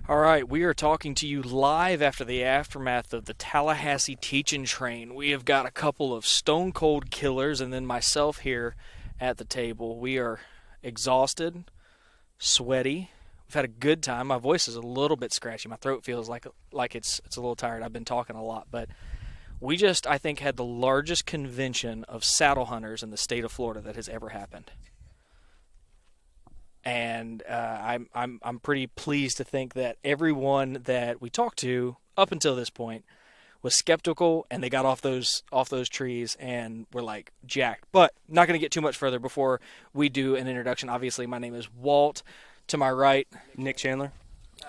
All right, we are talking to you live after the aftermath of the Tallahassee Teach-In Train. We have got a couple of stone-cold killers and then myself here at the table. We are exhausted, sweaty. We've had a good time. My voice is a little bit scratchy. My throat feels like it's a little tired. I've been talking a lot, but we just, I think, had the largest convention of saddle hunters in the state of Florida that has ever happened. And I'm pretty pleased to think that everyone that we talked to up until this point was skeptical, and they got off those trees and were like jacked. But not going to get too much further before we do an introduction. Obviously, my name is Walt. To my right, Nick Chandler,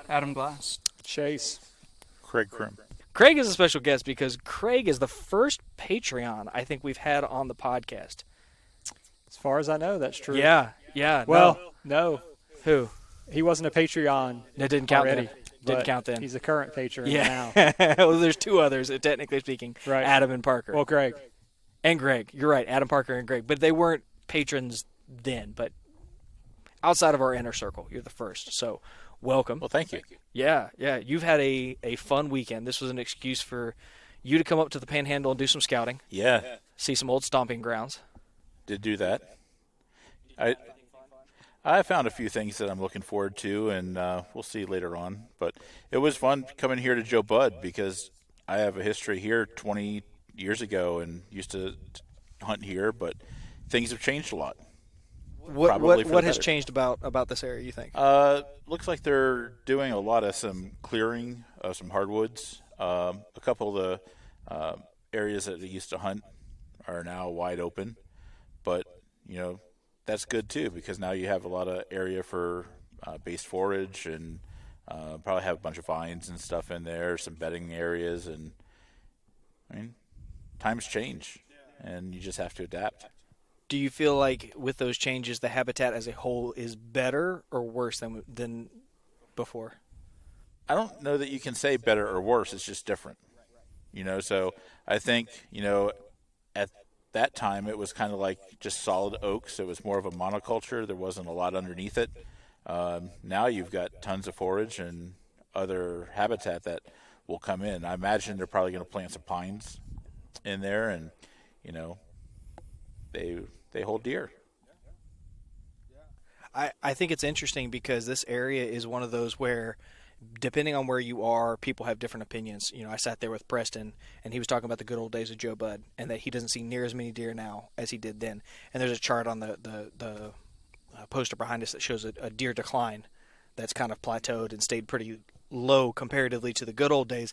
Adam Glass, Chase, Kraig Krum. Kraig is a special guest because Kraig is the first Patreon I think we've had on the podcast. as far as I know, that's true. Yeah. Well, no. Who? He wasn't a Patreon. That didn't count already, then. Didn't count then. He's a current Patreon Yeah. now. Well, there's two others, technically speaking. Right. Adam and Parker. Well, Greg. And Greg. You're right. Adam, Parker, and Greg. But they weren't patrons then. But outside of our inner circle, you're the first. So welcome. Well, thank you. Yeah. You've had a fun weekend. This was an excuse for you to come up to the Panhandle and do some scouting. Yeah, See some old stomping grounds. did do that. I found a few things that I'm looking forward to, and we'll see later on. But it was fun coming here to Joe Budd because I have a history here 20 years ago and used to hunt here, but things have changed a lot. Probably for What the has better. changed about this area, you think? Looks like they're doing a lot of some clearing of some hardwoods. A couple of the areas that they used to hunt are now wide open, but that's good too because now you have a lot of area for base forage and probably have a bunch of vines and stuff in there, some bedding areas, and I mean, times change, and you just have to adapt. Do you feel like with those changes, the habitat as a whole is better or worse than before? I don't know that you can say better or worse. It's just different, So I think, at that time it was kind of like just solid oaks. It was more of a monoculture. There wasn't a lot underneath it. Now you've got tons of forage and other habitat that will come in. I imagine they're probably going to plant some pines in there, and they hold deer. I think it's interesting because this area is one of those where, depending on where you are, people have different opinions. I sat there with Preston, and he was talking about the good old days of Joe Budd, and that he doesn't see near as many deer now as he did then. And there's a chart on the poster behind us that shows a deer decline that's kind of plateaued and stayed pretty low comparatively to the good old days.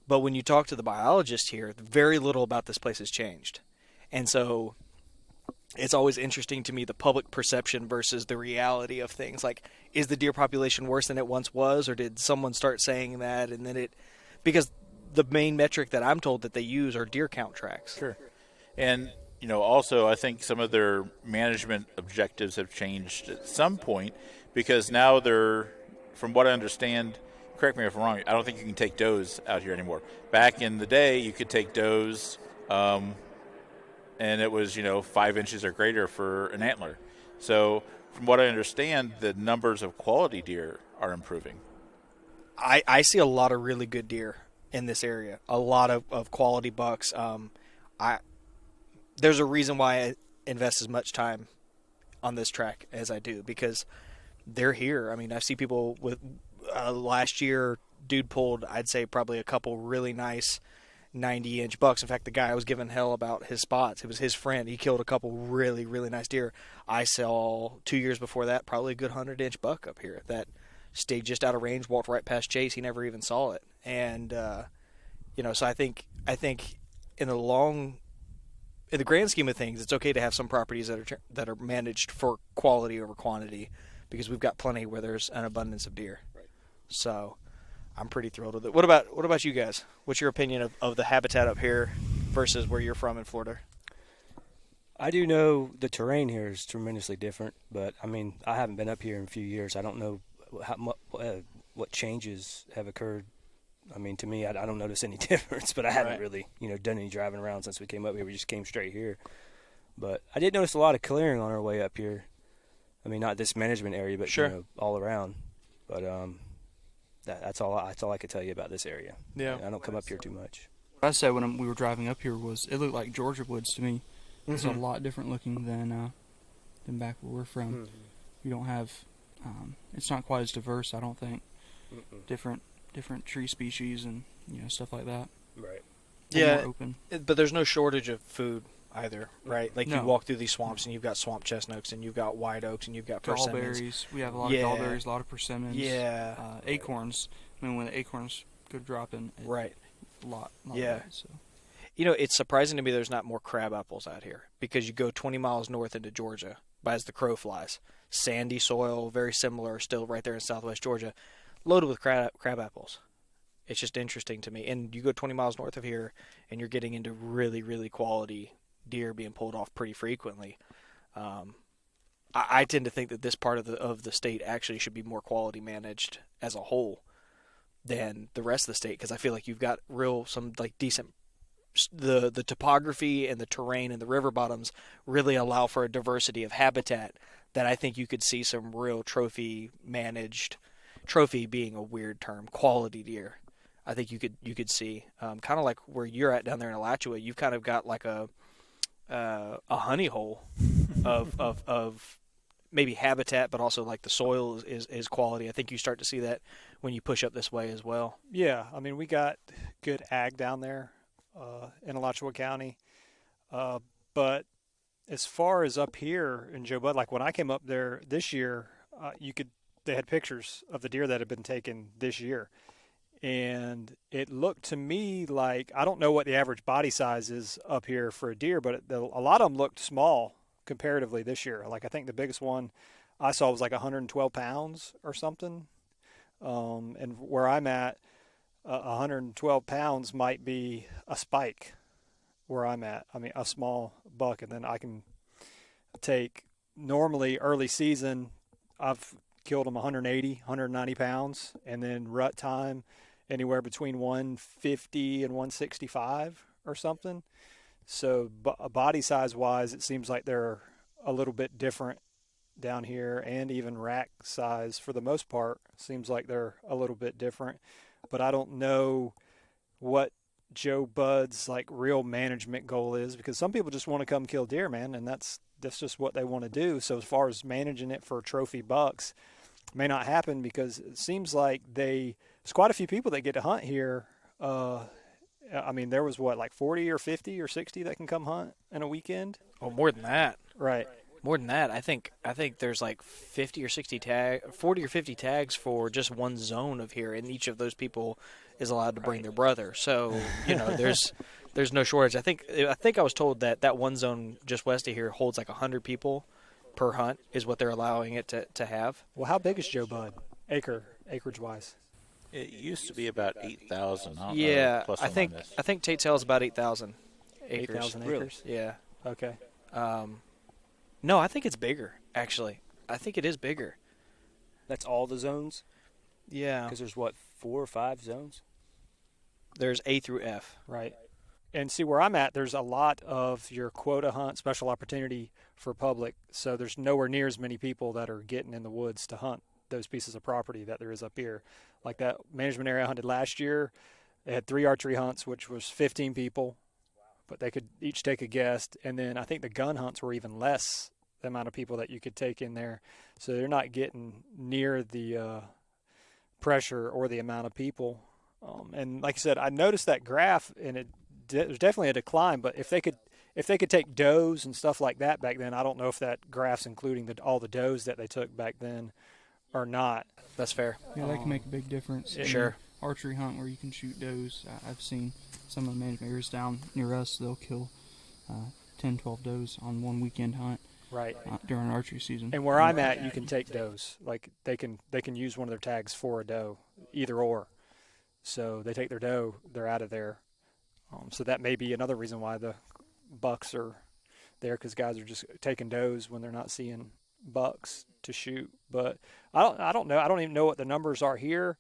But when you talk to the biologist here, very little about this place has changed. And so it's always interesting to me, the public perception versus the reality of things. Like, is the deer population worse than it once was, or did someone start saying that? And then because the main metric that I'm told that they use are deer count tracks. Sure. And, also I think some of their management objectives have changed at some point because now they're, from what I understand, correct me if I'm wrong, I don't think you can take does out here anymore. Back in the day, you could take does, and it was, 5 inches or greater for an antler. So from what I understand, the numbers of quality deer are improving. I see a lot of really good deer in this area, a lot of quality bucks. There's a reason why I invest as much time on this track as I do, because they're here. I mean, I see people with last year, dude pulled, I'd say probably a couple really nice 90-inch bucks. In fact, the guy I was giving hell about his spots, it was his friend. He killed a couple really, really nice deer. I saw 2 years before that probably a good 100-inch buck up here that stayed just out of range, walked right past Chase. He never even saw it. And, so I think in the grand scheme of things, it's okay to have some properties that are managed for quality over quantity, because we've got plenty where there's an abundance of deer. Right. So I'm pretty thrilled with it. What about you guys? What's your opinion of the habitat up here versus where you're from in Florida? I do know the terrain here is tremendously different, but I mean, I haven't been up here in a few years. I don't know what changes have occurred. I mean, to me, I don't notice any difference, but I haven't really, done any driving around since we came up here. We just came straight here. But I did notice a lot of clearing on our way up here. I mean, not this management area, but sure, all around. But That's all I could tell you about this area. Yeah. I don't come up here too much. What I said when we were driving up here was it looked like Georgia woods to me. It's a lot different looking than back where we're from. You don't have it's not quite as diverse, I don't think. Different tree species and stuff like that. Right. Yeah, More open. but there's no shortage of food either, right? Like you No. walk through these swamps and you've got swamp chestnuts and you've got white oaks and you've got persimmons. Gallberries. We have a lot Yeah. of gallberries, a lot of persimmons. Yeah. Acorns. I mean, when the acorns go dropping, Right. a lot. Yeah. Bad, so. It's surprising to me there's not more crab apples out here because you go 20 miles north into Georgia, by as the crow flies. Sandy soil, very similar, still right there in southwest Georgia, loaded with crab apples. It's just interesting to me. And you go 20 miles north of here, and you're getting into really, really quality deer being pulled off pretty frequently. I tend to think that this part of the state actually should be more quality managed as a whole than the rest of the state because I feel like you've got some decent. The topography and the terrain and the river bottoms really allow for a diversity of habitat that I think you could see some real trophy managed, trophy being a weird term, quality deer. I think you could see kind of like where you're at down there in Alachua. You've kind of got like a honey hole of maybe habitat, but also like the soil is quality. I think you start to see that when you push up this way as well. Yeah, I mean, we got good ag down there in Alachua County. But as far as up here in Joe Bud, like when I came up there this year, they had pictures of the deer that had been taken this year. And it looked to me like, I don't know what the average body size is up here for a deer, but a lot of them looked small comparatively this year. Like I think the biggest one I saw was like 112 pounds or something. And where I'm at, 112 pounds might be a spike where I'm at. I mean, a small buck. And then I can take normally early season, I've killed them 180, 190 pounds. And then rut time, anywhere between 150 and 165 or something. So body size wise, it seems like they're a little bit different down here, and even rack size for the most part seems like they're a little bit different. But I don't know what Joe Bud's like real management goal is, because some people just want to come kill deer, man, and that's just what they want to do. So as far as managing it for trophy bucks, may not happen, because it seems like there's quite a few people that get to hunt here. I mean, there was like 40 or 50 or 60 that can come hunt in a weekend. Oh, more than that. Right. More than that. I think there's like 40 or 50 tags for just one zone of here, and each of those people is allowed to bring their brother. So, there's no shortage. I think I was told that one zone just west of here holds like 100 people per hunt is what they're allowing it to have. Well, how big is Joe Bud, acreage wise? It used to be about 8,000. Yeah, plus I think Tate Tail is about 8,000 acres. 8,000 Really? acres? Yeah. Okay. No, I think it's bigger, actually. I think it is bigger. That's all the zones? Yeah. Because there's, 4 or 5 zones? There's A through F. Right. And see, where I'm at, there's a lot of your quota hunt, special opportunity for public. So there's nowhere near as many people that are getting in the woods to hunt those pieces of property that there is up here. Like that management area I hunted last year, they had 3 archery hunts, which was 15 people, but they could each take a guest. And then I think the gun hunts were even less, the amount of people that you could take in there. So they're not getting near the pressure or the amount of people. And like I said, I noticed that graph, and there's definitely a decline. But if they could take does and stuff like that back then, I don't know if that graph's including all the does that they took back then or not. That's fair. Yeah, that can make a big difference. In Sure. an archery hunt where you can shoot does. I've seen some of the management areas down near us, they'll kill 10, 12 does on one weekend hunt. Right. During archery season. And where I'm at, you can take does. Like they can use one of their tags for a doe, either or. So they take their doe, they're out of there. So that may be another reason why the bucks are there, because guys are just taking does when they're not seeing bucks to shoot. But I don't know. I don't even know what the numbers are here.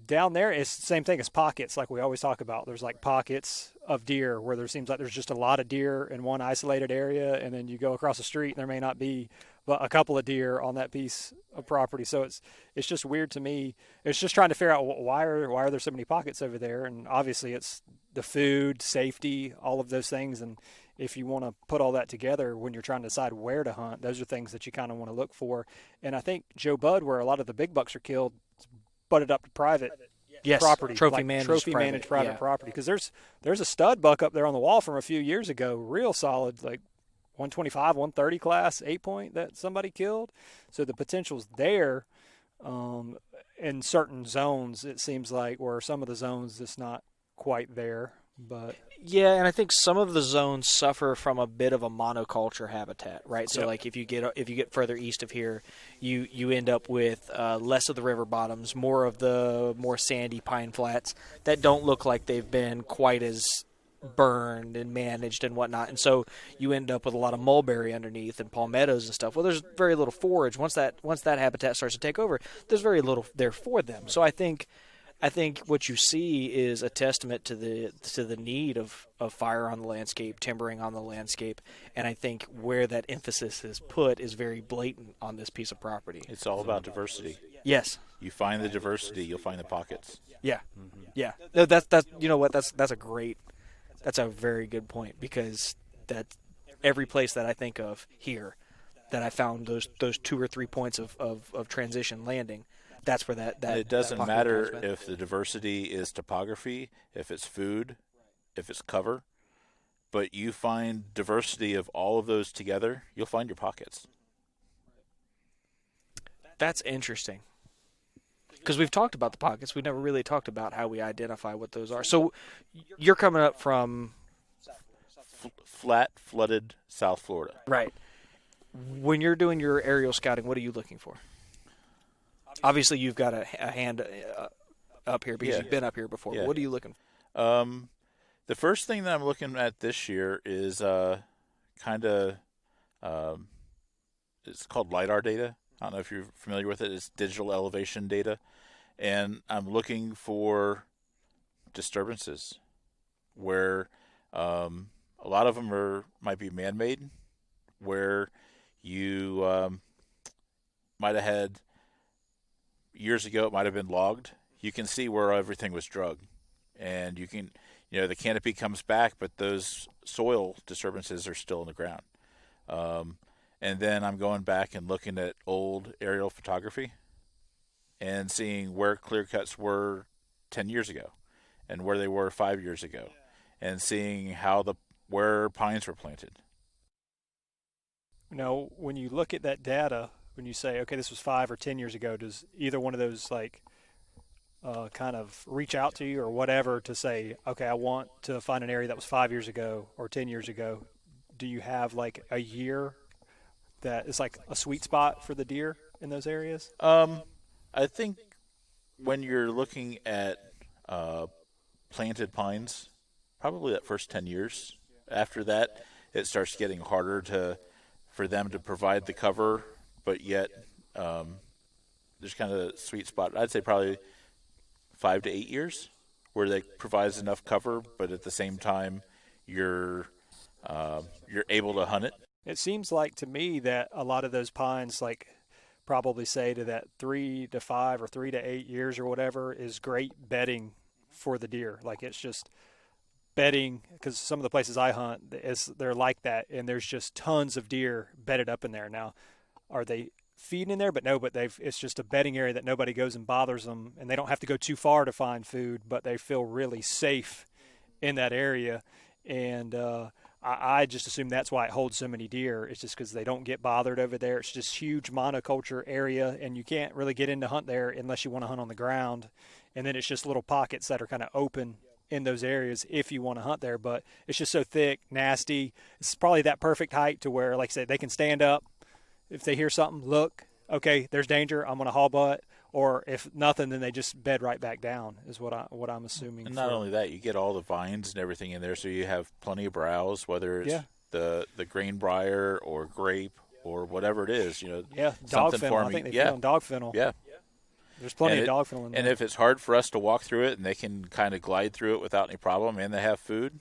Down there, it's the same thing as pockets, like we always talk about. There's like pockets of deer where there seems like there's just a lot of deer in one isolated area, and then you go across the street and there may not be but a couple of deer on that piece of property. So it's just weird to me. It's just trying to figure out why are there so many pockets over there, and obviously it's the food, safety, all of those things. And if you want to put all that together when you're trying to decide where to hunt, those are things that you kind of want to look for. And I think Joe Bud, where a lot of the big bucks are killed, butted up to private property, trophy like managed private property. Because there's a stud buck up there on the wall from a few years ago, real solid, like 125, 130 class, 8-point that somebody killed. So the potential's there in certain zones, it seems like, where some of the zones it's not quite there. But yeah, and I think some of the zones suffer from a bit of a monoculture habitat, right? So like if you get further east of here, you end up with less of the river bottoms, more of the more sandy pine flats that don't look like they've been quite as burned and managed and whatnot, and so you end up with a lot of mulberry underneath and palmettos and stuff. Well, there's very little forage. Once that habitat starts to take over, there's very little there for them. So I think what you see is a testament to the need of fire on the landscape, timbering on the landscape, and I think where that emphasis is put is very blatant on this piece of property. It's all about diversity. Yes. You find the diversity, you'll find the pockets. Yeah. Yeah. No, that's you know what, that's a very good point, because that every place that I think of here that I found those 2 or 3 points of transition landing, that's where that and it doesn't matter if the diversity is topography, if it's food, if it's cover, but you find diversity of all of those together, you'll find your pockets. That's interesting, because we've talked about the pockets. We've never really talked about how we identify what those are. So you're coming up from flat, flooded South Florida. Right. When you're doing your aerial scouting, what are you looking for? Obviously, you've got a hand up here because you've been up here before. Yeah. What are you looking for? The first thing that I'm looking at this year is it's called LiDAR data. I don't know if you're familiar with it. It's digital elevation data. And I'm looking for disturbances where a lot of them might be man-made, where you might have had years ago, it might have been logged. You can see where everything was drug, and you can, the canopy comes back, but those soil disturbances are still in the ground. And then I'm going back and looking at old aerial photography and seeing where clear cuts were 10 years ago and where they were 5 years ago, and seeing where pines were planted. Now, when you look at that data, when you say, okay, this was 5 or 10 years ago, does either one of those kind of reach out to you or whatever to say, okay, I want to find an area that was 5 years ago or 10 years ago? Do you have like a year that is like a sweet spot for the deer in those areas? I think when you're looking at planted pines, probably that first 10 years. After that, it starts getting harder for them to provide the cover, but yet there's kind of a sweet spot. I'd say probably 5 to 8 years where they provides enough cover, but at the same time you're able to hunt it. It seems like to me that a lot of those pines probably say to that 3 to 5 or 3 to 8 years or whatever is great bedding for the deer. Like it's just bedding, because some of the places I hunt, they're like that, and there's just tons of deer bedded up in there. Now, are they feeding in there? But no, it's just a bedding area that nobody goes and bothers them, and they don't have to go too far to find food, but they feel really safe in that area. And I just assume that's why it holds so many deer. It's just because they don't get bothered over there. It's just huge monoculture area, and you can't really get in to hunt there unless you want to hunt on the ground. And then it's just little pockets that are kind of open in those areas if you want to hunt there. But it's just so thick, nasty. It's probably that perfect height to where, like I said, they can stand up. If they hear something, look, okay, there's danger, I'm going to haul butt. Or if nothing, then they just bed right back down is what I'm assuming. And not only that, you get all the vines and everything in there, so you have plenty of browse, whether it's the greenbrier or grape or whatever it is. Dog fennel. I think they feed on dog fennel. Yeah. There's plenty of dog fennel in there. And if it's hard for us to walk through it and they can kind of glide through it without any problem and they have food,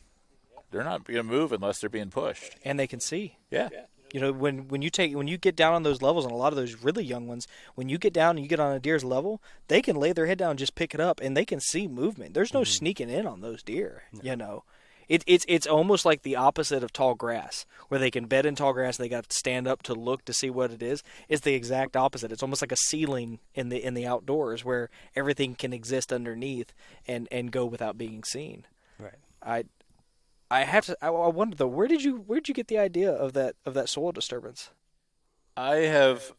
they're not going to move unless they're being pushed. And they can see. Yeah. You know, when you get down on those levels, and a lot of those really young ones, when you get down and you get on a deer's level, they can lay their head down and just pick it up, and they can see movement. There's no sneaking in on those deer. No. You know, it's almost like the opposite of tall grass, where they can bed in tall grass and they got to stand up to look to see what it is. It's the exact opposite. It's almost like a ceiling in the outdoors where everything can exist underneath and go without being seen. Right. I wonder though, where'd you get the idea of that soil disturbance? I have,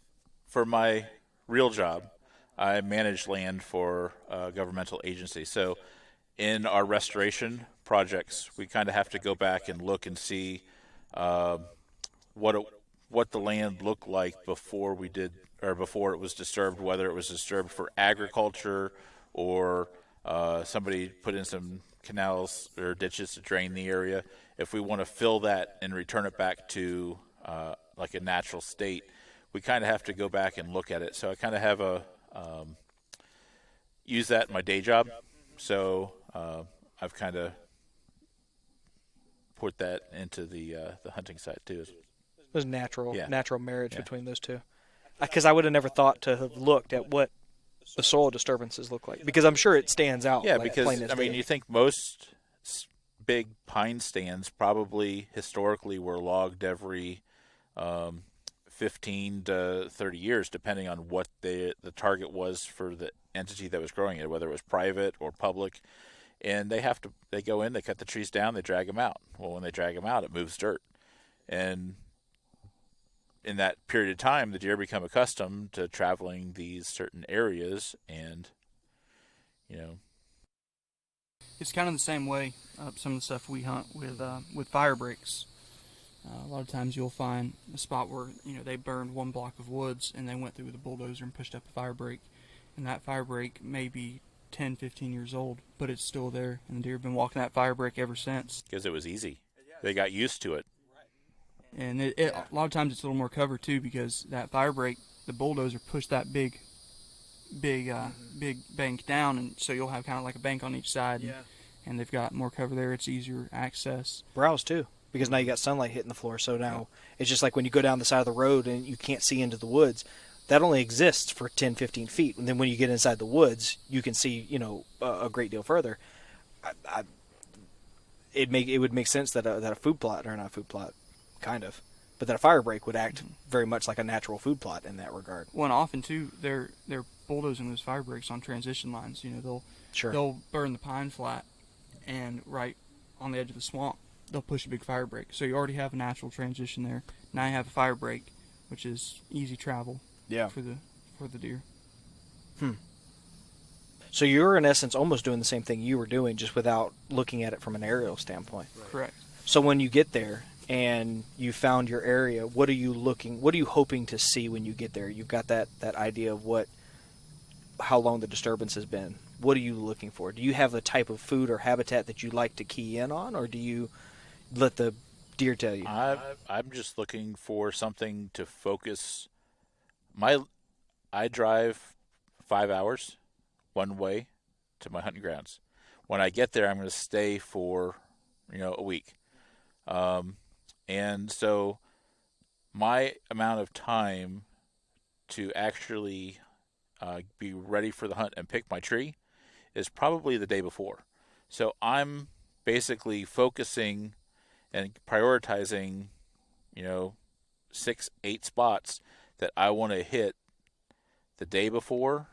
for my real job, I manage land for a governmental agency. So in our restoration projects, we kind of have to go back and look and see what the land looked like before it was disturbed, whether it was disturbed for agriculture or somebody put in some canals or ditches to drain the area. If we want to fill that and return it back to like a natural state, we kind of have to go back and look at it. So I kind of have use that in my day job. So I've kind of put that into the hunting side too. It was natural marriage between those two. Because I would have never thought to have looked at what the soil disturbances look like, because I'm sure it stands out. Yeah, because I mean, you think most big pine stands probably historically were logged every 15 to 30 years, depending on what the target was for the entity that was growing it, whether it was private or public. And they go in, they cut the trees down, they drag them out. Well, when they drag them out, it moves dirt. And in that period of time, the deer become accustomed to traveling these certain areas, and, you know. It's kind of the same way some of the stuff we hunt with fire breaks. A lot of times you'll find a spot where, they burned one block of woods and they went through with a bulldozer and pushed up a fire break. And that fire break may be 10, 15 years old, but it's still there. And the deer have been walking that fire break ever since. Because it was easy. They got used to it. And a lot of times it's a little more cover too, because that fire break, the bulldozer pushed that big bank down, and so you'll have kind of like a bank on each side. Yeah. And they've got more cover there. It's easier access. Browse too, because now you got sunlight hitting the floor. So now it's just like when you go down the side of the road and you can't see into the woods. That only exists for 10, 15 feet. And then when you get inside the woods, you can see, a great deal further. It would make sense that a food plot, or not a food plot, kind of, but that a fire break would act very much like a natural food plot in that regard. Well, and often too, they're bulldozing those fire breaks on transition lines. They'll burn the pine flat, and right on the edge of the swamp, they'll push a big fire break. So you already have a natural transition there. Now you have a fire break, which is easy travel. Yeah. For the deer. So you're in essence almost doing the same thing you were doing, just without looking at it from an aerial standpoint. Right. Correct. So when you get there and you found your area, what are you hoping to see when you get there? You've got that idea of how long the disturbance has been. What are you looking for? Do you have the type of food or habitat that you like to key in on, or do you let the deer tell you? I'm just looking for something to focus. I drive 5 hours one way to my hunting grounds. When I get there, I'm going to stay for, a week. And so my amount of time to actually be ready for the hunt and pick my tree is probably the day before. So I'm basically focusing and prioritizing, 6-8 spots that I want to hit the day before,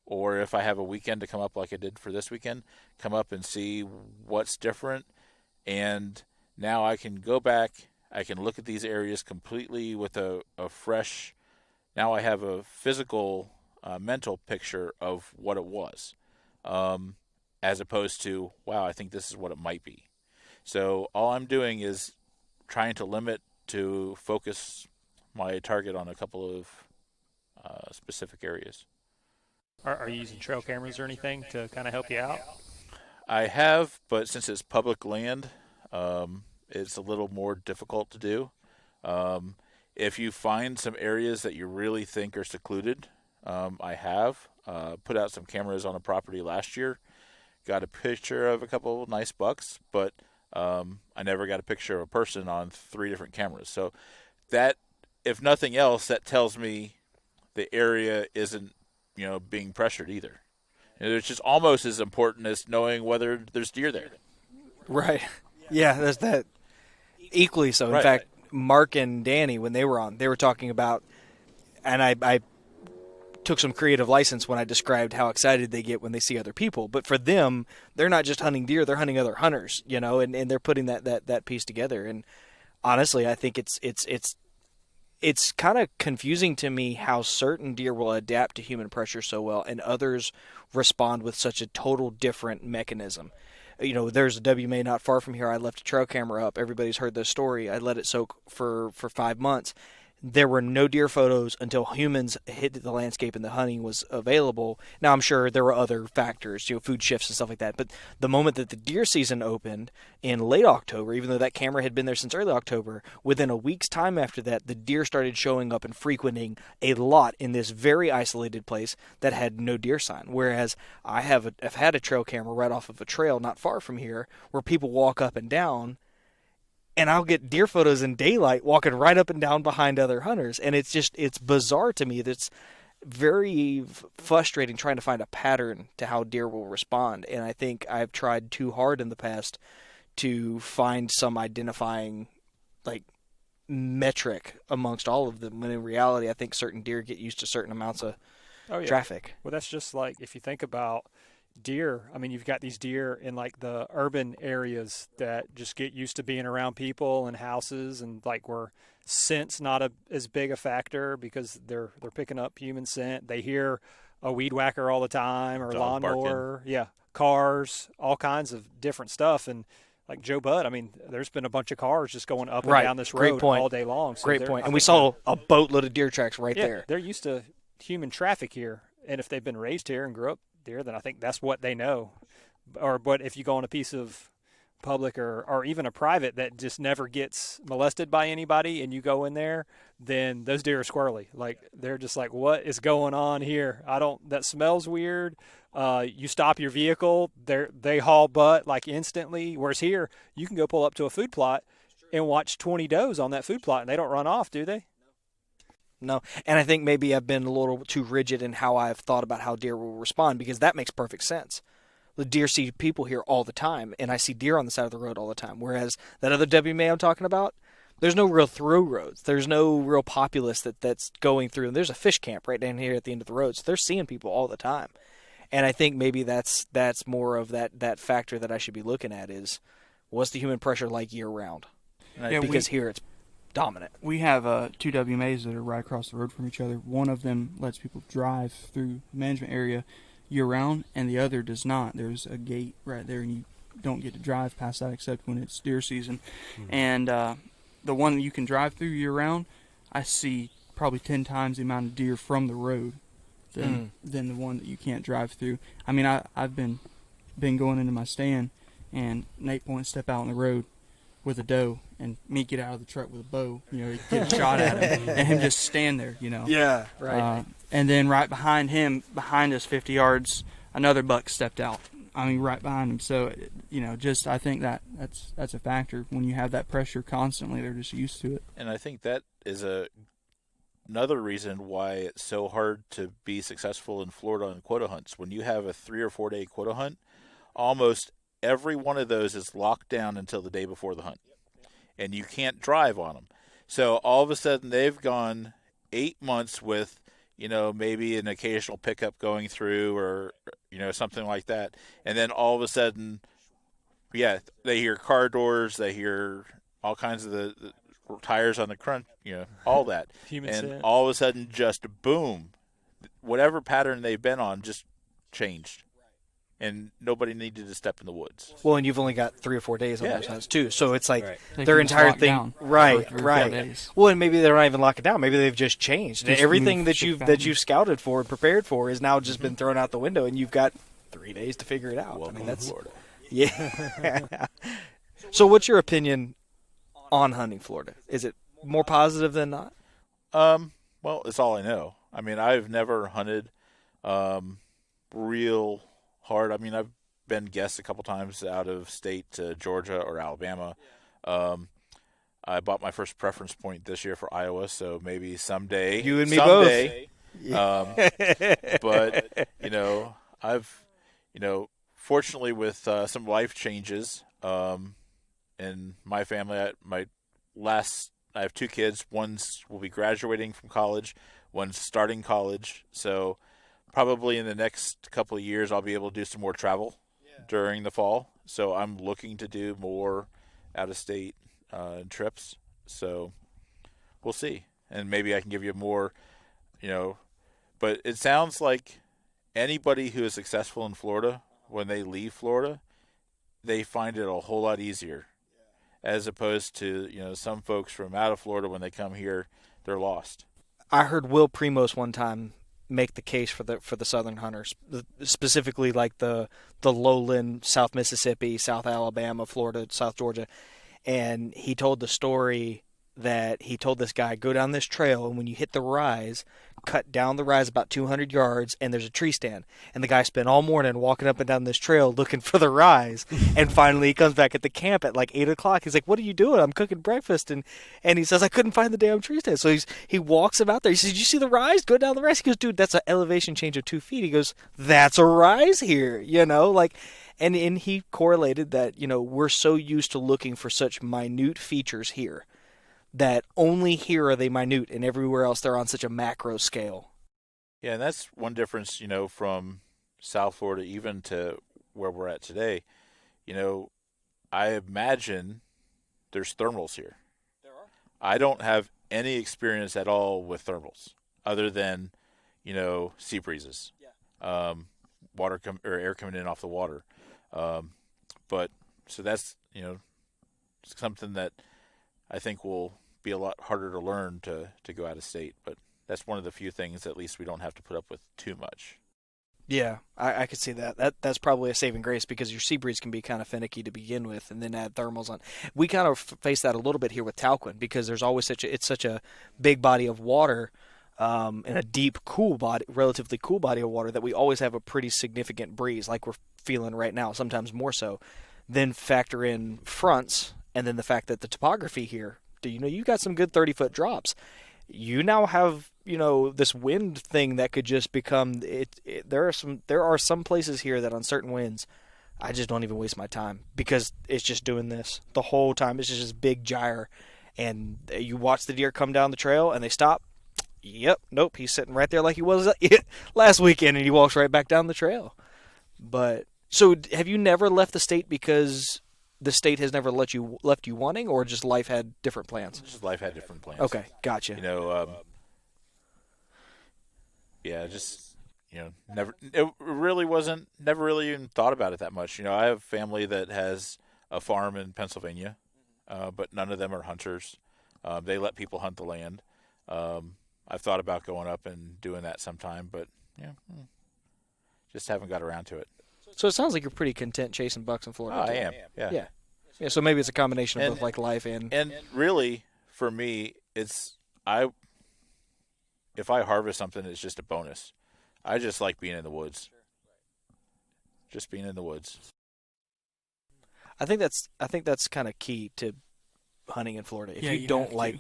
or if I have a weekend to come up like I did for this weekend, come up and see what's different. And now I can go back, I can look at these areas completely with a fresh, now I have a physical, mental picture of what it was, as opposed to, wow, I think this is what it might be. So all I'm doing is trying to limit to focus my target on a couple of specific areas. Are you using trail cameras or anything to kind of help you out? I have, but since it's public land, it's a little more difficult to do. If you find some areas that you really think are secluded, I have put out some cameras on a property last year. Got a picture of a couple of nice bucks, but I never got a picture of a person on 3 different cameras. So that if nothing else, that tells me the area isn't, being pressured either. It's just almost as important as knowing whether there's deer there. Right. Yeah, that's that. Equally so. In Right. fact, Mark and Danny, when they were on, they were talking about, and I took some creative license when I described how excited they get when they see other people. But for them, they're not just hunting deer; they're hunting other hunters, and they're putting that piece together. And honestly, I think it's kind of confusing to me how certain deer will adapt to human pressure so well, and others respond with such a total different mechanism. There's a WMA not far from here. I left a trail camera up. Everybody's heard this story. I let it soak for 5 months. There were no deer photos until humans hit the landscape and the hunting was available. Now, I'm sure there were other factors, food shifts and stuff like that. But the moment that the deer season opened in late October, even though that camera had been there since early October, within a week's time after that, the deer started showing up and frequenting a lot in this very isolated place that had no deer sign. Whereas I've had a trail camera right off of a trail not far from here where people walk up and down, and I'll get deer photos in daylight walking right up and down behind other hunters. And it's bizarre to me. That's very frustrating trying to find a pattern to how deer will respond. And I think I've tried too hard in the past to find some identifying metric amongst all of them. When in reality, I think certain deer get used to certain amounts of traffic. Well, that's just like if you think about deer. I mean, you've got these deer in the urban areas that just get used to being around people and houses, and where scent's not as big a factor because they're picking up human scent. They hear a weed whacker all the time or Dog lawnmower, barking. cars, all kinds of different stuff. And like Joe Budd, I mean, there's been a bunch of cars just going up and down this Great road point. all day long. So Great point. And we saw a boatload of deer tracks right there. They're used to human traffic here, and if they've been raised here and grew up deer, then I think that's what they know. But if you go on a piece of public or even a private that just never gets molested by anybody and you go in there, then those deer are squirrely. They're just like, what is going on here? That smells weird. You stop your vehicle, they haul butt instantly. Whereas here, you can go pull up to a food plot and watch 20 does on that food plot, and they don't run off, do they? No, and I think maybe I've been a little too rigid in how I've thought about how deer will respond, because that makes perfect sense. The deer see people here all the time, and I see deer on the side of the road all the time. Whereas that other WMA I'm talking about, there's no real through roads. There's no real populace that's going through. And there's a fish camp right down here at the end of the road, so they're seeing people all the time. And I think maybe that's more of that factor that I should be looking at is, what's the human pressure like year round? Because here it's dominant. We have 2 WMAs that are right across the road from each other. One of them lets people drive through the management area year-round, and the other does not. There's a gate right there, and you don't get to drive past that except when it's deer season. Mm-hmm. And the one that you can drive through year-round, I see probably 10 times the amount of deer from the road than the one that you can't drive through. I mean, I've been going into my stand, and Nate Point step out on the road with a doe, and me get out of the truck with a bow, get a shot at him, and him just stand there, Yeah, right. And then right behind him, behind us 50 yards, another buck stepped out. I mean, right behind him. So, I think that's a factor. When you have that pressure constantly, they're just used to it. And I think that is another reason why it's so hard to be successful in Florida on quota hunts. When you have a 3 or 4 day quota hunt, almost every one of those is locked down until the day before the hunt, and you can't drive on them. So all of a sudden they've gone 8 months with, maybe an occasional pickup going through or, something like that. And then all of a sudden, they hear car doors, they hear all kinds of the tires on the crunch, all that. And all of a sudden just boom, whatever pattern they've been on just changed. And nobody needed to step in the woods. Well, and you've only got 3 or 4 days on those hunts too, so it's like They their can just entire lock thing, down right? for 3 or 4 days. Well, and maybe they're not even locking down. Maybe they've just changed. Just Everything move that shit you've scouted for and prepared for is now just been thrown out the window, and you've got 3 days to figure it out. Welcome to Florida. Yeah. So, what's your opinion on hunting Florida? Is it more positive than not? Well, it's all I know. I mean, I've never hunted real hard. I mean, I've been guest a couple times out of state to Georgia or Alabama. I bought my first preference point this year for Iowa, so maybe someday. You and me someday, both. But, I've, fortunately with some life changes in my family, I have 2 kids. One's will be graduating from college, one's starting college. So probably in the next couple of years, I'll be able to do some more travel during the fall. So I'm looking to do more out-of-state trips. So we'll see. And maybe I can give you more, but it sounds like anybody who is successful in Florida, when they leave Florida, they find it a whole lot easier, as opposed to some folks from out of Florida, when they come here, they're lost. I heard Will Primos one time make the case for the Southern hunters, specifically like the lowland South Mississippi, South Alabama, Florida, South Georgia, and he told the story that he told this guy, go down this trail, and when you hit the rise, cut down the rise about 200 yards, and there's a tree stand. And the guy spent all morning walking up and down this trail looking for the rise. And finally he comes back at the camp at like 8 o'clock. He's like, what are you doing? I'm cooking breakfast. And he says, I couldn't find the damn tree stand. So he walks him out there. He says, did you see the rise? Go down the rise. He goes, dude, that's an elevation change of 2 feet. He goes, that's a rise here, And he correlated that, we're so used to looking for such minute features here that only here are they minute, and everywhere else they're on such a macro scale. Yeah, and that's one difference, from South Florida even to where we're at today. I imagine there's thermals here. There are. I don't have any experience at all with thermals other than, sea breezes. Yeah. Water or air coming in off the water. But so that's, something that I think will be a lot harder to learn to go out of state, but that's one of the few things at least we don't have to put up with too much. Yeah, I could see that. That's probably a saving grace because your sea breeze can be kind of finicky to begin with, and then add thermals on. We kind of face that a little bit here with Talquin because there's always such a big body of water and a deep, relatively cool body of water that we always have a pretty significant breeze, like we're feeling right now, sometimes more so. Then factor in fronts, and then the fact that the topography here, you got some good 30-foot drops. You now have, this wind thing that could just become there are some places here that on certain winds, I just don't even waste my time because it's just doing this the whole time. It's just this big gyre, and you watch the deer come down the trail and they stop. Yep, nope, he's sitting right there like he was last weekend, and he walks right back down the trail. But so have you never left the state because the state has never left you wanting, or just life had different plans? Just life had different plans. Okay, gotcha. Never. It really wasn't. Never really even thought about it that much. I have family that has a farm in Pennsylvania, but none of them are hunters. They let people hunt the land. I've thought about going up and doing that sometime, but just haven't got around to it. So it sounds like you're pretty content chasing bucks in Florida. I am. Yeah. Yeah. So maybe it's a combination of both, like life and really for me, if I harvest something, it's just a bonus. I just like being in the woods. Just being in the woods. I think that's kind of key to hunting in Florida. If you don't like,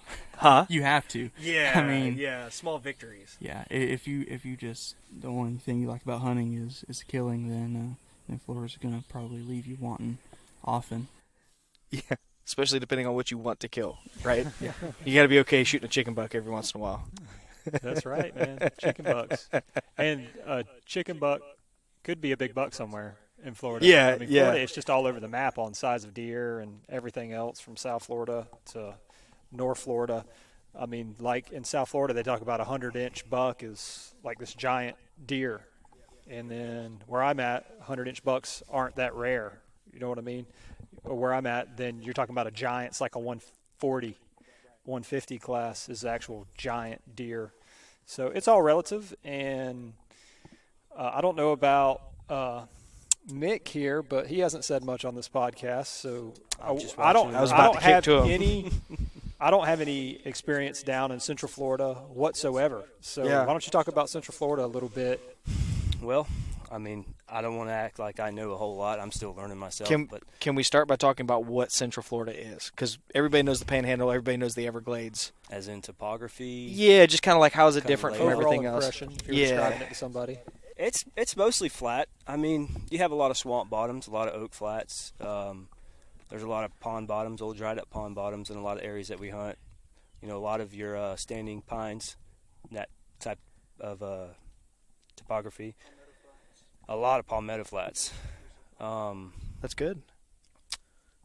you have to. Yeah, small victories. Yeah, if you just the only thing you like about hunting is killing, then Florida's gonna probably leave you wanting often. Yeah, especially depending on what you want to kill, right? Yeah, you got to be okay shooting a chicken buck every once in a while. That's right, man. Chicken bucks, and a chicken buck could be a big buck somewhere in Florida. Yeah, Florida, it's just all over the map on size of deer and everything else from South Florida to North Florida. Like in South Florida, they talk about a 100-inch buck is like this giant deer. And then where I'm at, 100-inch bucks aren't that rare. You know what I mean? Or where I'm at, then you're talking about a giant. It's like a 140, 150 class is the actual giant deer. So it's all relative. And I don't know about Nick here, but he hasn't said much on this podcast. So I don't have any experience down in Central Florida whatsoever. So why don't you talk about Central Florida a little bit? Well, I mean, I don't want to act like I know a whole lot. I'm still learning myself. Can we start by talking about what Central Florida is? Because everybody knows the Panhandle, everybody knows the Everglades. As in topography? Yeah, just kind of like how is it Kinda different from layout. everything Overall else? impression, if you're describing it to somebody. It's mostly flat. I mean, you have a lot of swamp bottoms, a lot of oak flats. There's a lot of pond bottoms, old dried up pond bottoms in a lot of areas that we hunt. You know, a lot of your standing pines, that type of topography. A lot of palmetto flats. That's good.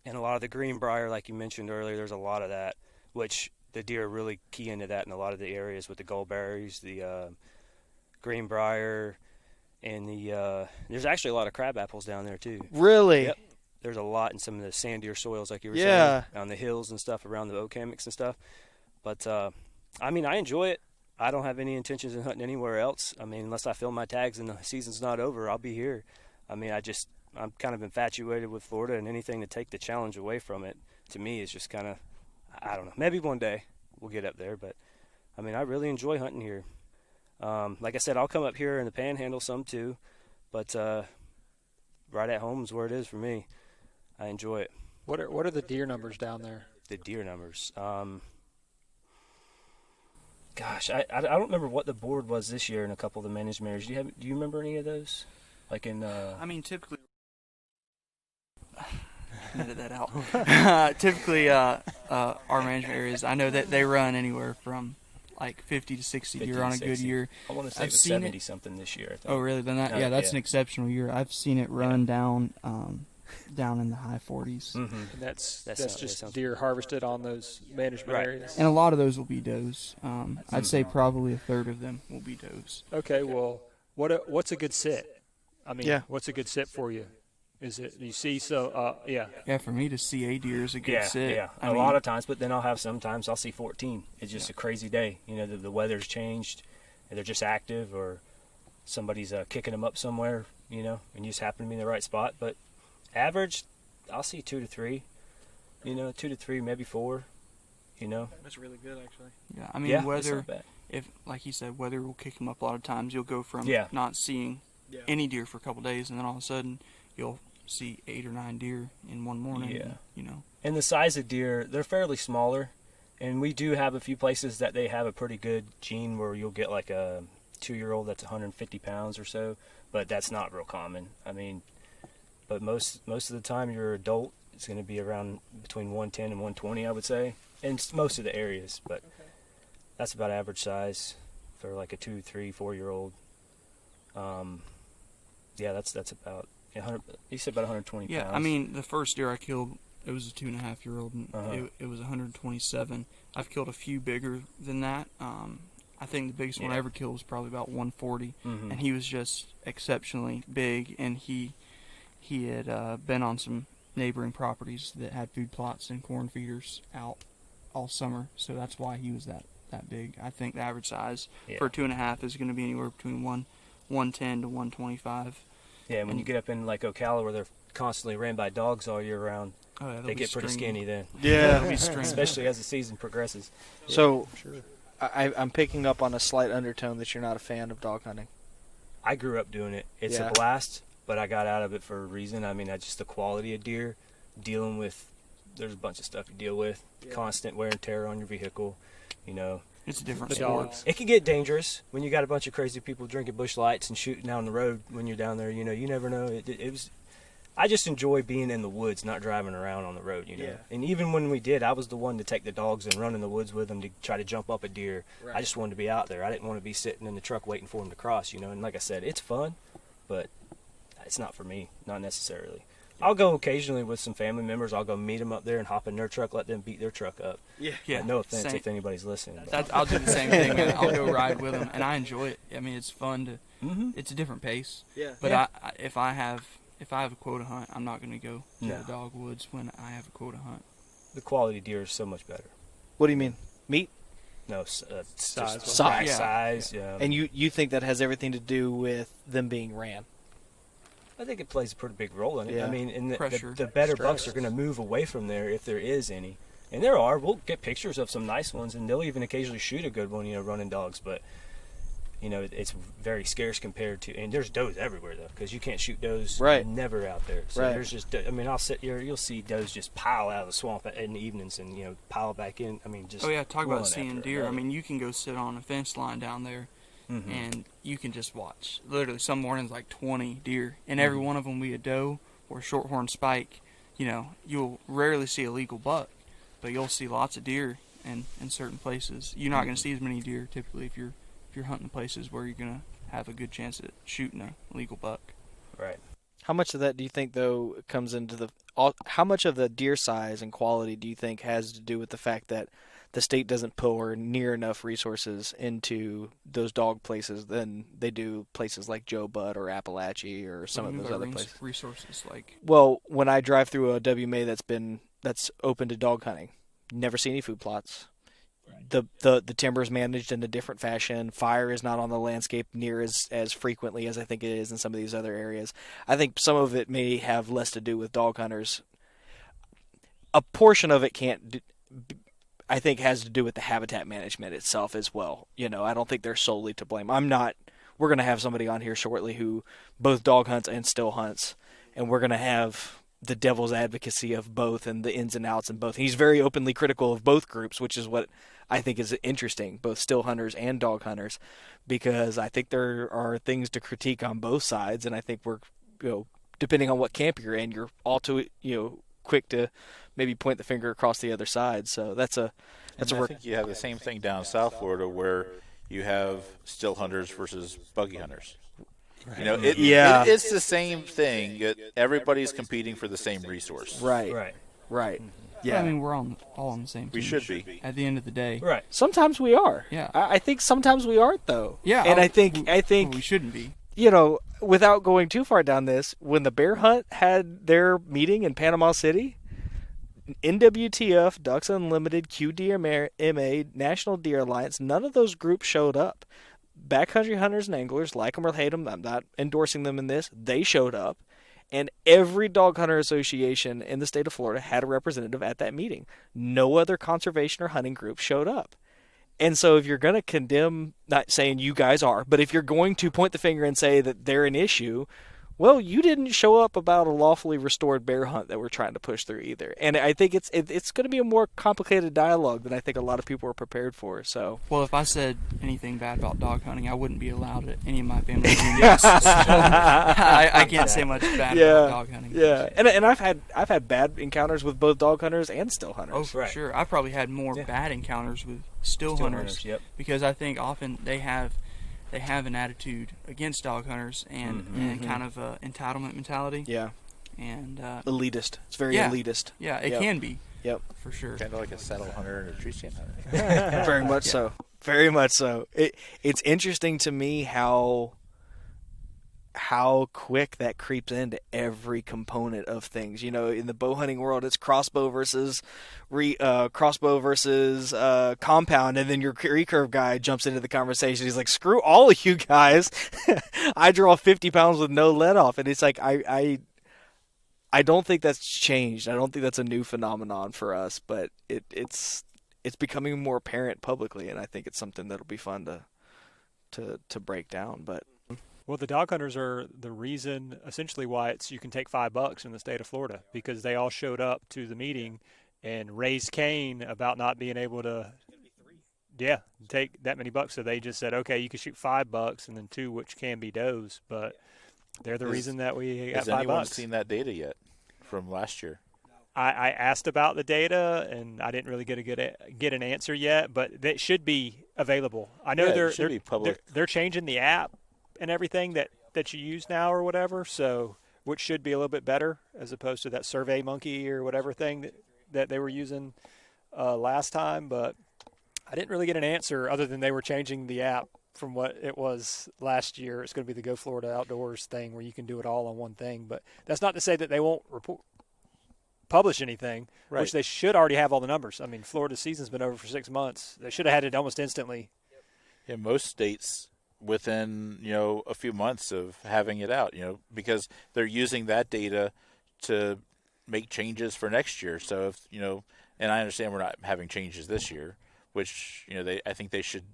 And a lot of the greenbrier, like you mentioned earlier, there's a lot of that, which the deer really key into that in a lot of the areas with the goldberries, the greenbrier, and there's actually a lot of crab apples down there too. Really? Yep. There's a lot in some of the sandier soils, like you were Yeah. saying, on the hills and stuff around the oak hammocks and stuff. But I mean, I enjoy it. I don't have any intentions of hunting anywhere else. I mean, unless I fill my tags and the season's not over, I'll be here. I mean, I'm kind of infatuated with Florida, and anything to take the challenge away from it, to me, is just kind of, I don't know. Maybe one day we'll get up there, but I mean, I really enjoy hunting here. Like I said, I'll come up here in the Panhandle some too, but right at home is where it is for me. I enjoy it. What are the deer numbers down there? The deer numbers. Gosh, I don't remember what the board was this year in a couple of the management areas. Do you remember any of those? Like in I mean, typically, edit that out. Typically, our management areas, I know that they run anywhere from like 50 to 60 deer on a good year. I want to say I've it was seen 70 something this year, I think. Oh, really? Then that's an exceptional year. I've seen it run down in the high 40s. Mm-hmm. And that's That just sounds deer harvested on those management Right. areas. And a lot of those will be does. I'd say probably a third of them will be does. Okay, well, what's a good sit? I mean, Yeah. what's a good sit for you? Is it you see? So yeah, Yeah, for me to see a deer is a good sit. Yeah, I a mean, lot of times, but then sometimes I'll see 14. It's just a crazy day. You know, the weather's changed, and they're just active, or somebody's kicking them up somewhere, you know, and you just happen to be in the right spot. But average, I'll see 2 to 3, you know, 2 to 3, maybe 4, you know. that's really good actually. Yeah, I mean, Yeah, it's weather, not bad. if like he said, weather will kick them up a lot of times. You'll go from Yeah. not seeing Yeah. any deer for a couple days, and then all of a sudden you'll see 8 or 9 deer in one morning. Yeah. And, you know. And the size of deer, they're fairly smaller, and we do have a few places that they have a pretty good gene where you'll get like a 2-year-old that's 150 pounds or so, but that's not real common. I mean, but most of the time your adult is going to be around between 110 and 120, I would say, in most of the areas, but that's about average size for like a 2, 3, 4-year-old. Yeah, that's about 100. You said about 120 Yeah, pounds. I mean, the first deer I killed, it was a 2.5-year-old, and Uh-huh. it was 127. I've killed a few bigger than that. I think the biggest one I Yeah. ever killed was probably about 140, Mhm. and he was just exceptionally big, and he had been on some neighboring properties that had food plots and corn feeders out all summer, so that's why he was that big. I think the average size Yeah. for a 2.5 is going to be anywhere between 110 to 125. Yeah, and when you get up in like Ocala where they're constantly ran by dogs all year round, Oh, yeah, they'll they be get pretty stringy. skinny then, Yeah. They'll be stringy. especially as the season progresses. So Sure. I'm picking up on a slight undertone that you're not a fan of dog hunting. I grew up doing it. It's Yeah. a blast, but I got out of it for a reason. I mean, just the quality of deer, dealing with, there's a bunch of stuff you deal with, constant wear and tear on your vehicle, you know. It's a different The sport. dogs. It can get dangerous when you got a bunch of crazy people drinking bush lights and shooting down the road when you're down there. You know, you never know. It was. I just enjoy being in the woods, not driving around on the road. You know, Yeah. and even when we did, I was the one to take the dogs and run in the woods with them to try to jump up a deer. Right. I just wanted to be out there. I didn't want to be sitting in the truck waiting for them to cross. You know, and like I said, it's fun, but it's not for me, not necessarily. I'll go occasionally with some family members. I'll go meet them up there and hop in their truck, let them beat their truck up. Yeah, No offense same. if anybody's listening. but- I'll do the same thing, man. I'll go ride with them, and I enjoy it. I mean, it's fun to. Mhm. It's a different pace. Yeah. But Yeah. if I have a quota hunt, I'm not going to go to No. the dogwoods when I have a quota hunt. The quality of deer is so much better. What do you mean? Meat? No, it's just Size. Yeah. size. Yeah. And you think that has everything to do with them being ran? I think it plays a pretty big role in it. Yeah. I mean, and Pressure. the better Stress. bucks are going to move away from there if there is any. And there are. We'll get pictures of some nice ones, and they'll even occasionally shoot a good one, you know, running dogs. But it's very scarce compared to, and there's does everywhere though, because you can't shoot does never out there. So there's just, I'll sit here, you'll see does just pile out of the swamp in the evenings and pile back in. Just talk about seeing deer. You can go sit on a fence line down there, and you can just watch. Literally, some mornings like 20 deer, and every one of them will be a doe or a shorthorn spike. You'll rarely see a legal buck, but you'll see lots of deer in certain places. You're not going to see as many deer typically if you're hunting places where you're going to have a good chance at shooting a legal buck. Right. How much of that do you think, though, comes into how much of the deer size and quality do you think has to do with the fact that the state doesn't pour near enough resources into those dog places than they do places like Joe Butt or Appalachia or some of those other places? Resources like? Well, when I drive through a WMA that's open to dog hunting, never see any food plots. The timber is managed in a different fashion. Fire is not on the landscape near as frequently as I think it is in some of these other areas. I think some of it may have less to do with dog hunters. A portion of it I think has to do with the habitat management itself as well. I don't think they're solely to blame. We're going to have somebody on here shortly who both dog hunts and still hunts, and we're going to have the devil's advocacy of both and the ins and outs in both. He's very openly critical of both groups, which is what I think is interesting, both still hunters and dog hunters, because I think there are things to critique on both sides, and I think we're, depending on what camp you're in, you're all too, quick to maybe point the finger across the other side. So I think you have the same thing down South Florida where you have still hunters versus buggy hunters. Right. It's the same thing. Everybody's competing for the same resource. Right. Yeah. We're all on the same team. We should be. At the end of the day. Right. Sometimes we are. Yeah. I think sometimes we aren't, though. Yeah. And I think we shouldn't be. Without going too far down this, when the Bear Hunt had their meeting in Panama City, NWTF, Ducks Unlimited, QDMA, National Deer Alliance, none of those groups showed up. Backcountry hunters and anglers, like them or hate them, I'm not endorsing them in this, they showed up. And every dog hunter association in the state of Florida had a representative at that meeting. No other conservation or hunting group showed up. And so if you're going to condemn, not saying you guys are, but if you're going to point the finger and say that they're an issue, well, you didn't show up about a lawfully restored bear hunt that we're trying to push through either. And I think it's going to be a more complicated dialogue than I think a lot of people are prepared for. So, well, if I said anything bad about dog hunting, I wouldn't be allowed at any of my family reunions. So I can't say much bad about dog hunting. Yeah, and I've had bad encounters with both dog hunters and still hunters. Oh, for sure. I've probably had more bad encounters with still hunters. Yep. Because I think often they have an attitude against dog hunters and kind of entitlement mentality. Yeah. And elitist. It's very elitist. Yeah, it can be. Yep. For sure. Kind of like a saddle hunter and a tree stand hunter. Very much so. Very much so. It's interesting to me how quick that creeps into every component of things. In the bow hunting world, it's crossbow versus compound, and then your recurve guy jumps into the conversation. He's like, "Screw all of you guys! I draw 50 pounds with no let off," and it's like I don't think that's changed. I don't think that's a new phenomenon for us, but it's becoming more apparent publicly, and I think it's something that'll be fun to break down, but. Well, the dog hunters are the reason, essentially, why you can take $5 in the state of Florida, because they all showed up to the meeting and raised Cain about not being able to, take that many bucks. So they just said, okay, you can shoot $5 and then 2, which can be does, but they're the reason that we got $5. Has anyone seen that data yet from last year? I asked about the data, and I didn't really get an answer yet, but it should be available. I know should be public. They're changing the app and everything that you use now or whatever, so which should be a little bit better as opposed to that Survey Monkey or whatever thing that they were using last time. But I didn't really get an answer other than they were changing the app from what it was last year. It's going to be the Go Florida Outdoors thing where you can do it all on one thing. But that's not to say that they won't publish anything, which they should already have all the numbers. I mean, Florida's season's been over for 6 months. They should have had it almost instantly. Yeah, most states within a few months of having it out, because they're using that data to make changes for next year. So if and I understand we're not having changes this year, which I think they should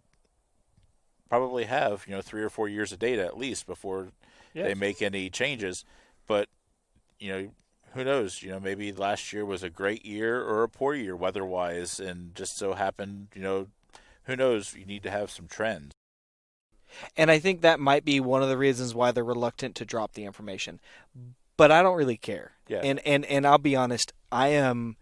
probably have 3 or 4 years of data at least before they make any changes. But who knows? Maybe last year was a great year or a poor year weather-wise, and just so happened, who knows? You need to have some trends. And I think that might be one of the reasons why they're reluctant to drop the information. But I don't really care. Yeah. And I'll be honest, I'm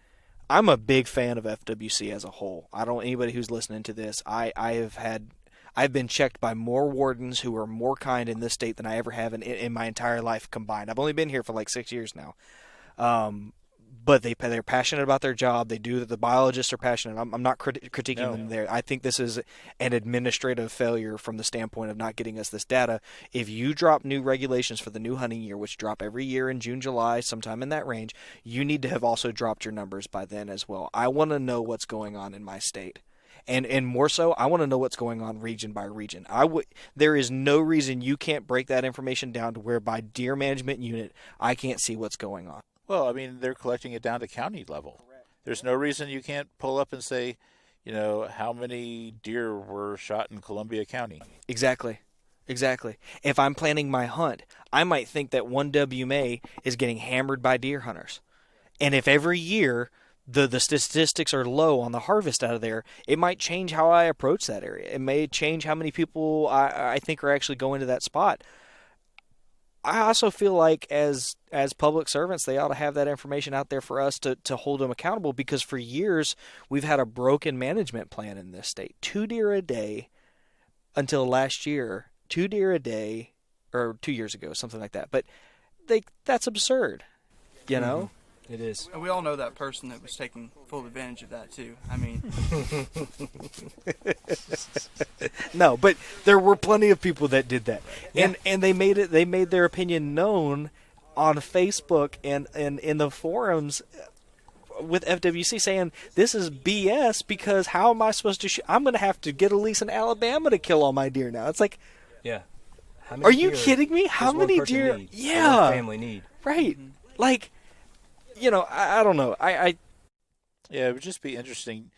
a big fan of FWC as a whole. Anybody who's listening to this, I've been checked by more wardens who are more kind in this state than I ever have in my entire life combined. I've only been here for like 6 years now. But they're passionate about their job. They do. The biologists are passionate. I'm not critiquing them there. I think this is an administrative failure from the standpoint of not getting us this data. If you drop new regulations for the new hunting year, which drop every year in June, July, sometime in that range, you need to have also dropped your numbers by then as well. I want to know what's going on in my state. And more so, I want to know what's going on region by region. There is no reason you can't break that information down to where by deer management unit, I can't see what's going on. Well, I mean, they're collecting it down to county level. There's no reason you can't pull up and say, how many deer were shot in Columbia County. Exactly. If I'm planning my hunt, I might think that one WMA is getting hammered by deer hunters. And if every year the statistics are low on the harvest out of there, it might change how I approach that area. It may change how many people I think are actually going to that spot. I also feel like as public servants, they ought to have that information out there for us to hold them accountable, because for years we've had a broken management plan in this state. 2 deer a day until last year. 2 deer a day, or 2 years ago, something like that. But that's absurd, It is. And we all know that person that was taking full advantage of that too. I mean, No, but there were plenty of people that did that, and they made their opinion known on Facebook and in the forums with FWC, saying this is BS because how am I supposed to? I'm going to have to get a lease in Alabama to kill all my deer now. It's like, are you kidding me? How many deer? Yeah, family need, right? Mm-hmm. Like, I don't know. Yeah, it would just be interesting,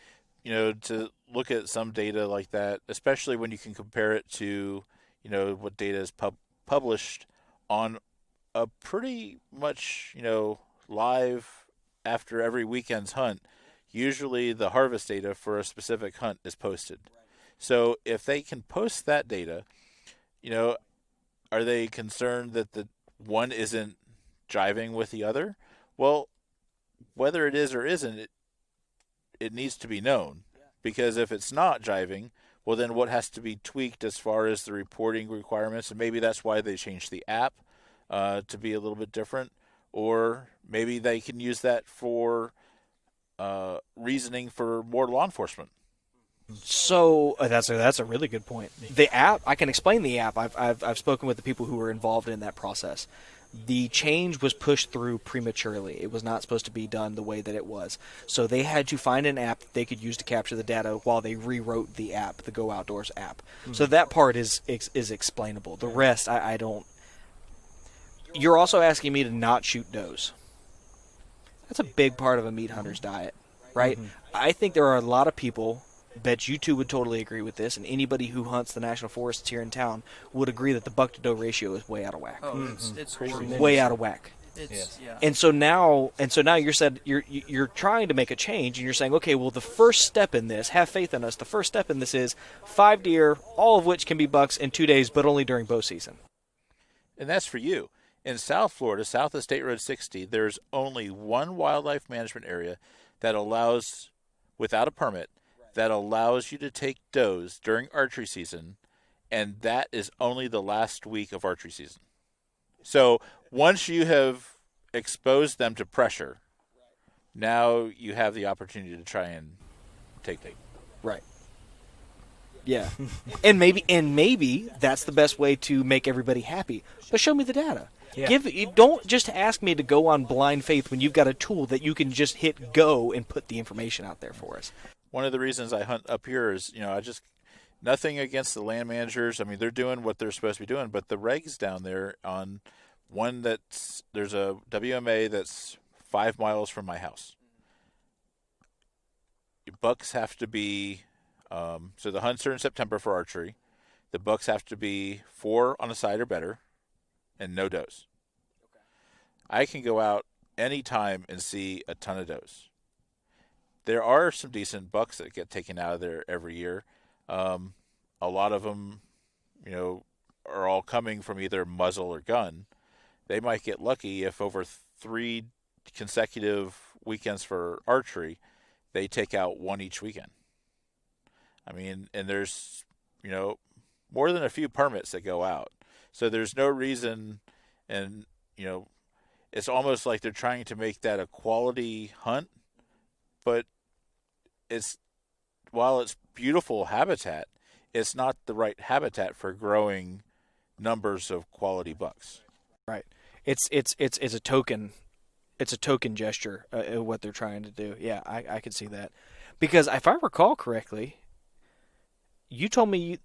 to look at some data like that, especially when you can compare it to, what data is published on a pretty much, live after every weekend's hunt. Usually the harvest data for a specific hunt is posted. So if they can post that data, are they concerned that the one isn't jiving with the other? Well, whether it is or isn't, it needs to be known. Because if it's not jiving, well, then what has to be tweaked as far as the reporting requirements? And maybe that's why they changed the app to be a little bit different. Or maybe they can use that for reasoning for more law enforcement. So that's a really good point. The app, I can explain the app. I've spoken with the people who were involved in that process. The change was pushed through prematurely. It was not supposed to be done the way that it was. So they had to find an app that they could use to capture the data while they rewrote the app, the Go Outdoors app. Mm-hmm. So that part is explainable. The rest, I don't. You're also asking me to not shoot does. That's a big part of a meat hunter's diet, right? Mm-hmm. I think there are a lot of people, bet you two would totally agree with this, and anybody who hunts the national forests here in town would agree that the Buck-to-Doe ratio is way out of whack. Oh, it's crazy. Way out of whack. Yeah. And so now you're trying to make a change, and you're saying, okay, well, the first step in this, have faith in us. The first step in this is 5 deer, all of which can be bucks in 2 days, but only during bow season. And that's for you. In South Florida, south of State Road 60, there's only one wildlife management area that allows, without a permit, that allows you to take does during archery season, and that is only the last week of archery season. So once you have exposed them to pressure, now you have the opportunity to try and take them. Right. Yeah. and maybe that's the best way to make everybody happy. But show me the data. Yeah. Don't just ask me to go on blind faith when you've got a tool that you can just hit go and put the information out there for us. One of the reasons I hunt up here is, nothing against the land managers. I mean, they're doing what they're supposed to be doing, but the regs down there on one there's a WMA that's 5 miles from my house. Bucks have to be, so the hunts are in September for archery. the bucks have to be 4 on a side or better and no does. I can go out any time and see a ton of does. There are some decent bucks that get taken out of there every year. A lot of them, are all coming from either muzzle or gun. They might get lucky if over 3 consecutive weekends for archery, they take out 1 each weekend. I mean, and there's, more than a few permits that go out. So there's no reason, and, it's almost like they're trying to make that a quality hunt, but while it's beautiful habitat, it's not the right habitat for growing numbers of quality bucks. Right. It's a token. It's a token gesture of what they're trying to do. Yeah, I could see that. Because if I recall correctly, you told me,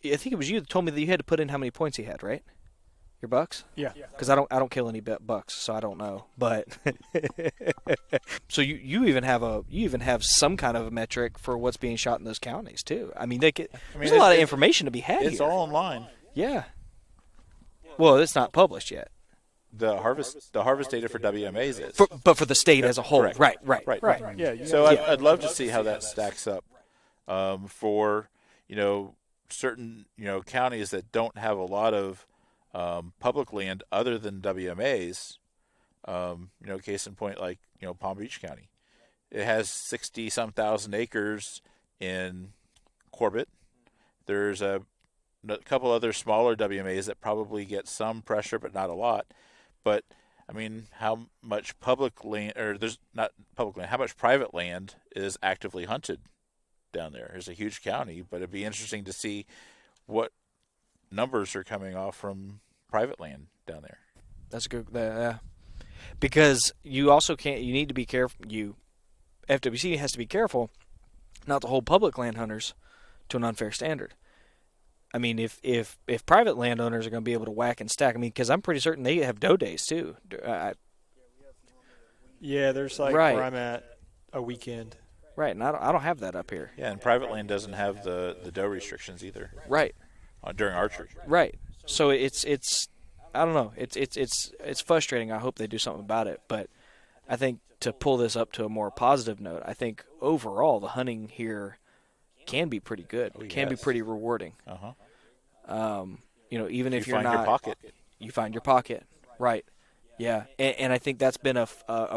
I think it was you that told me that you had to put in how many points he had, right? Your bucks? Yeah. Because I don't kill any bucks, so I don't know. But so you even have some kind of a metric for what's being shot in those counties too. I mean, there's a lot of information to be had It's here. all online. Yeah. Well, it's not published yet. The harvest data for WMAs is. But for the state as a whole, Correct. Right. Yeah. So I'd love to see how that stacks up for certain counties that don't have a lot of public land other than WMAs. Case in point, like Palm Beach County, it has 60-some thousand acres in Corbett. There's a couple other smaller WMAs that probably get some pressure, but not a lot. But I mean, how much public land, or there's not public land, how much private land is actively hunted down there? It's a huge county, but it'd be interesting to see what numbers are coming off from private land down there. That's a good. Because you also can't. You need to be careful. FWC has to be careful not to hold public land hunters to an unfair standard. I mean, if private landowners are going to be able to whack and stack, I mean, because I'm pretty certain they have doe days too. Yeah, there's like Right. where I'm at a weekend. Right, and I don't have that up here. Yeah, and private land doesn't have the doe restrictions either Right, during archery. right. So it's I don't know. It's frustrating. I hope they do something about it. But I think to pull this up to a more positive note, I think overall the hunting here can be pretty good. Oh, Can be yes. pretty rewarding. Even if You you're find not, your pocket. you find your pocket. Right. Yeah, and I think that's been a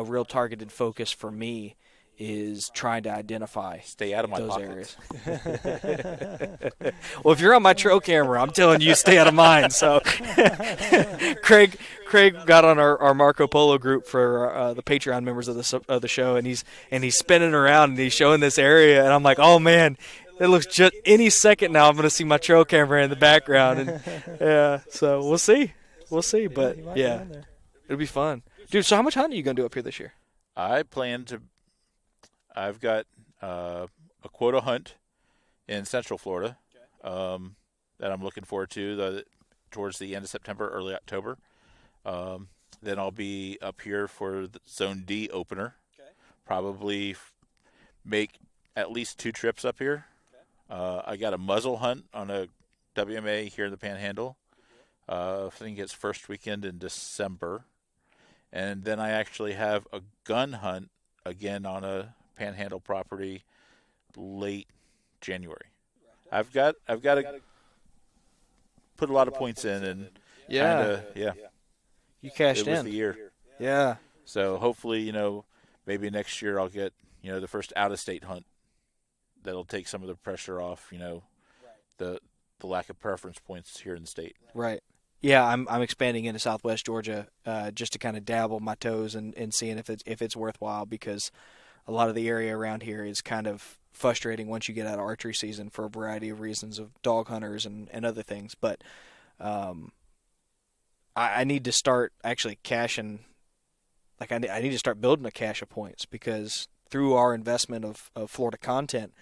real targeted focus for me, is trying to identify Stay out of my those pockets. areas. Well, if you're on my trail camera, I'm telling you, stay out of mine. So, Kraig got on our Marco Polo group for the Patreon members of the show, and he's spinning around and he's showing this area, and I'm like, oh man, it looks just any second now I'm going to see my trail camera in the background, and yeah. So we'll see, but yeah, it'll be fun, dude. So how much hunting are you going to do up here this year? I've got a quota hunt in Central Florida that I'm looking forward to towards the end of September, early October. Then I'll be up here for the Zone D opener. Probably make at least 2 trips up here. I got a muzzle hunt on a WMA here in the Panhandle. I think it's first weekend in December. And then I actually have a gun hunt again on a Panhandle property late January. I've got to put a lot of points in, and You cashed it was in. the year. Yeah. So hopefully, maybe next year I'll get, the first out-of-state hunt that'll take some of the pressure off, the lack of preference points here in the state. Right. Yeah, I'm expanding into Southwest Georgia just to kind of dabble my toes and seeing if it's worthwhile, because a lot of the area around here is kind of frustrating once you get out of archery season for a variety of reasons, of dog hunters and other things. But I need to start actually cashing. Like I need to start building a cache of points, because through our investment of Florida content,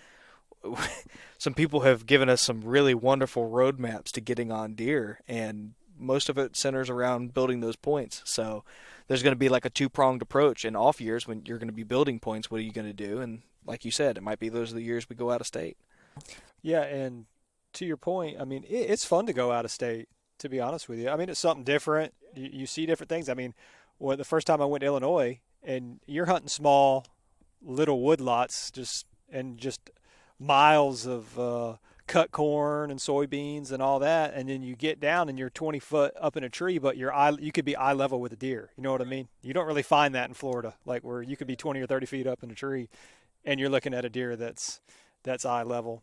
some people have given us some really wonderful roadmaps to getting on deer, and most of it centers around building those points. So there's going to be like a 2-pronged approach. In off years, when you're going to be building points, what are you going to do? And like you said, it might be those are the years we go out of state. Yeah, and to your point, I mean, it's fun to go out of state, to be honest with you. I mean, it's something different. You see different things. I mean, the first time I went to Illinois, and you're hunting small, little woodlots, just miles of cut corn and soybeans and all that, and then you get down and you're 20 foot up in a tree, but you could be eye level with a deer. You know what I mean? You don't really find that in Florida, like where you could be 20 or 30 feet up in a tree, and you're looking at a deer that's eye level.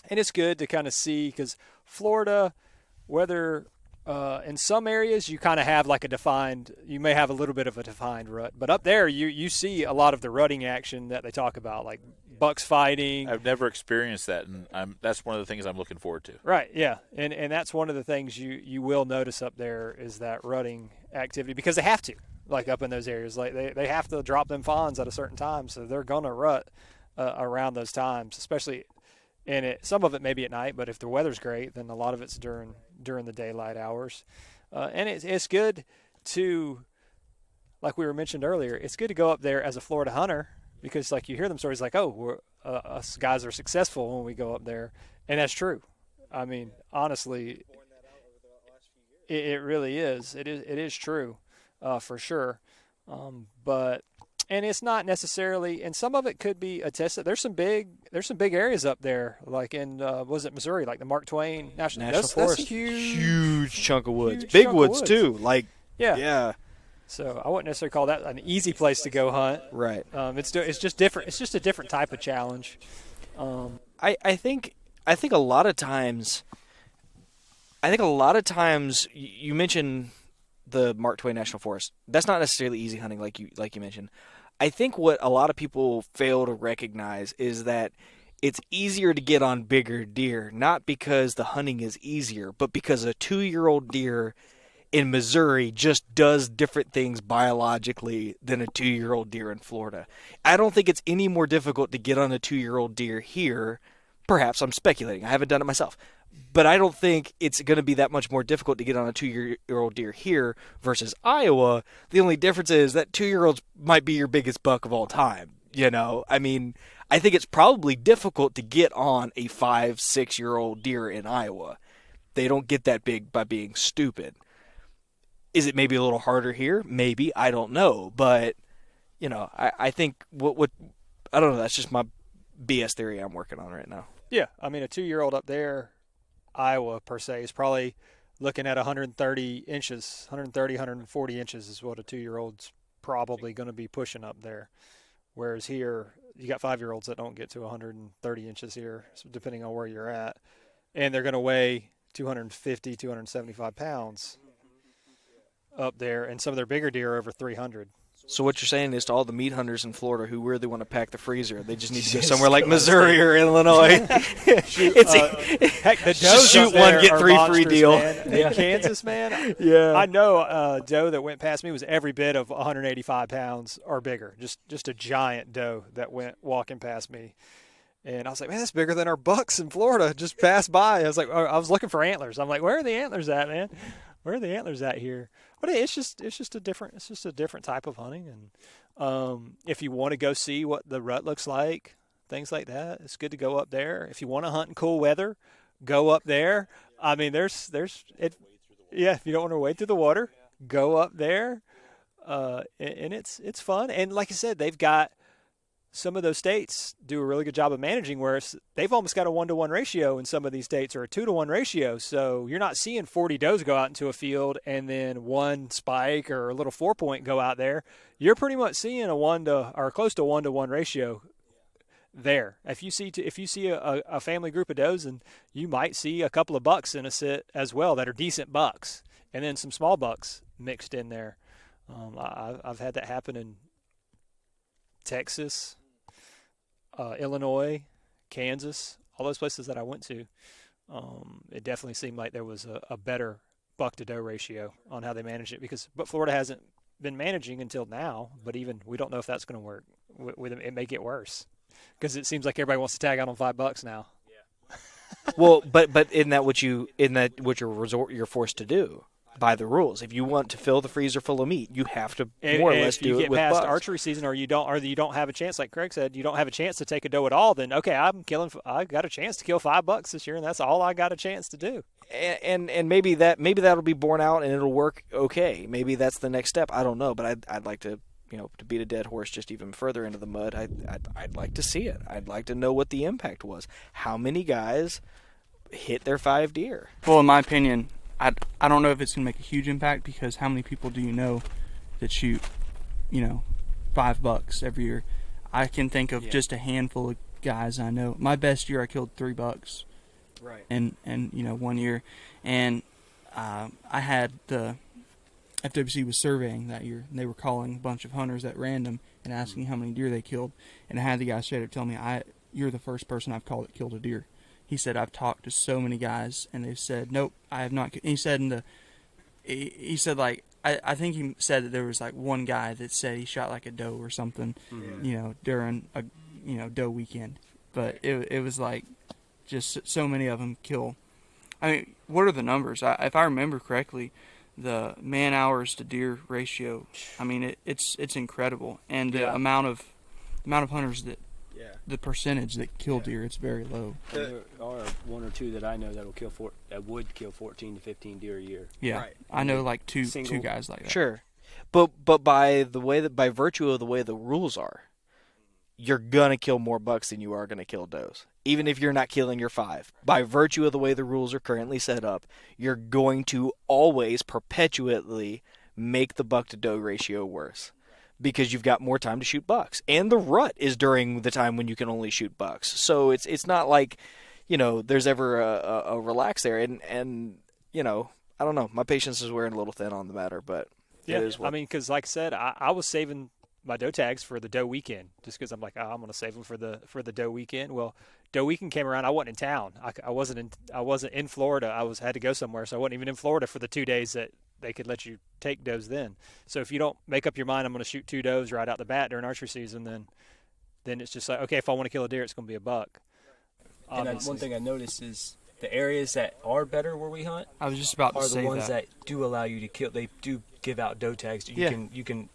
And it's good to kind of see, because Florida, whether in some areas you kind of have like you may have a little bit of a defined rut, but up there you see a lot of the rutting action that they talk about, like bucks fighting. I've never experienced that, and that's one of the things I'm looking forward to. Right, yeah, and that's one of the things you will notice up there is that rutting activity, because they have to, like up in those areas, like they have to drop them fawns at a certain time, so they're gonna rut around those times, especially. And some of it may be at night, but if the weather's great, then a lot of it's during the daylight hours. And it's good to, like we were mentioned earlier, it's good to go up there as a Florida hunter, because like you hear them stories like, oh, us guys are successful when we go up there, and that's true. I mean, honestly, it really is. It is true, for sure. And it's not necessarily, and some of it could be attested. There's some big areas up there, like in was it Missouri, like the Mark Twain National Forest. That's huge chunk of woods, huge big chunk of woods too. Like yeah. So I wouldn't necessarily call that an easy place to go hunt. Right. It's just different. It's just a different type of challenge. I think a lot of times. You mentioned the Mark Twain National Forest. That's not necessarily easy hunting, like you mentioned. I think what a lot of people fail to recognize is that it's easier to get on bigger deer, not because the hunting is easier, but because a 2-year-old deer in Missouri just does different things biologically than a 2-year-old deer in Florida. I don't think it's any more difficult to get on a 2-year-old deer here. Perhaps I'm speculating. I haven't done it myself. But I don't think it's going to be that much more difficult to get on a 2-year-old deer here versus Iowa. The only difference is that 2-year-olds might be your biggest buck of all time. You know, I mean, I think it's probably difficult to get on a 5-6-year-old deer in Iowa. They don't get that big by being stupid. Is it maybe a little harder here? Maybe. I don't know. But, you know, I think what I don't know. That's just my BS theory I'm working on right now. Yeah, I mean, a 2-year-old up there, Iowa per se, is probably looking at 130 inches, 130, 140 inches is what a 2-year-old's probably going to be pushing up there. Whereas here, you got 5-year-olds that don't get to 130 inches here, depending on where you're at. And they're going to weigh 250, 275 pounds up there. And some of their bigger deer are over 300. So what you're saying is to all the meat hunters in Florida who really want to pack the freezer, they just need to go somewhere like Missouri or Illinois. Heck, the does shoot one, get 3 free deal. Man. In Kansas, man. Yeah, I know a doe that went past me was every bit of 185 pounds or bigger. Just a giant doe that went walking past me. And I was like, man, that's bigger than our bucks in Florida. Just passed by. I was looking for antlers. I'm like, where are the antlers at, man? Where are the antlers at here? But it's just a different type of hunting. And if you want to go see what the rut looks like, things like that, it's good to go up there. If you want to hunt in cool weather, go up there. I mean, there's it. Yeah, if you don't want to wade through the water, go up there. And it's fun. And like I said, they've got some of those states do a really good job of managing, where they've almost got a 1-to-1 ratio in some of these states, or a 2-to-1 ratio. So you're not seeing 40 does go out into a field and then one spike or a little 4-point go out there. You're pretty much seeing or close to a 1-to-1 ratio there. If you see a family group of does, and you might see a couple of bucks in a sit as well that are decent bucks, and then some small bucks mixed in there. I've had that happen in Texas, Illinois, Kansas, all those places that I went to. It definitely seemed like there was a better buck-to-doe ratio on how they managed it, but Florida hasn't been managing until now. But even we don't know if that's going to work. With them, it may get worse, because it seems like everybody wants to tag out on $5 now. Yeah. Well, but isn't that what you're forced to do? by the rules. If you want to fill the freezer full of meat, you have to And more or less if you do get it with past bucks. archery season, or you don't have a chance, like Kraig said, you don't have a chance to take a doe at all. Then okay, I got a chance to kill 5 bucks this year, and that's all I got a chance to do. And maybe that'll be borne out and it'll work okay. Maybe that's the next step. I don't know, but I'd like to, to beat a dead horse just even further into the mud. I'd like to see it. I'd like to know what the impact was. How many guys hit their 5 deer? Well, in my opinion, I don't know if it's going to make a huge impact, because how many people do you know that shoot, $5 every year? I can think of just a handful of guys I know. My best year, I killed $3. Right. And 1 year. And I had the FWC was surveying that year, and they were calling a bunch of hunters at random and asking how many deer they killed. And I had the guy straight up tell me, you're the first person I've called that killed a deer. He said, I've talked to so many guys, and they've said, nope, I have not. He said he said, like, I think he said that there was like one guy that said he shot like a doe or something, during a doe weekend. But it was like just so many of them kill. I mean, what are the numbers? If I remember correctly, the man hours to deer ratio, I mean, it's incredible, and the amount of hunters that. Yeah. The percentage that kill deer, it's very low. There are 1 or 2 that I know that would kill 14 to 15 deer a year. Yeah, Right. I know like two Single. guys like that. Sure. But by virtue of the way the rules are, you're gonna kill more bucks than you are gonna kill does. Even if you're not killing your 5. By virtue of the way the rules are currently set up, you're going to always perpetually make the buck-to-doe ratio worse. Because you've got more time to shoot bucks. And the rut is during the time when you can only shoot bucks. So it's not like, there's ever a relax there. And I don't know. My patience is wearing a little thin on the matter, but Yeah, it is what. I mean, because like I said, I was saving my doe tags for the doe weekend, just because I'm like, I'm going to save them for the doe weekend. Well, doe weekend came around, I wasn't in town. I wasn't in Florida. I had to go somewhere, so I wasn't even in Florida for the 2 days that they could let you take does then. So if you don't make up your mind, I'm going to shoot 2 does right out the bat during archery season, then it's just like, okay, if I want to kill a deer, it's going to be a buck. And one thing I noticed is the areas that are better where we hunt I was just about to are say the ones that do allow you to kill. They do give out doe tags. You can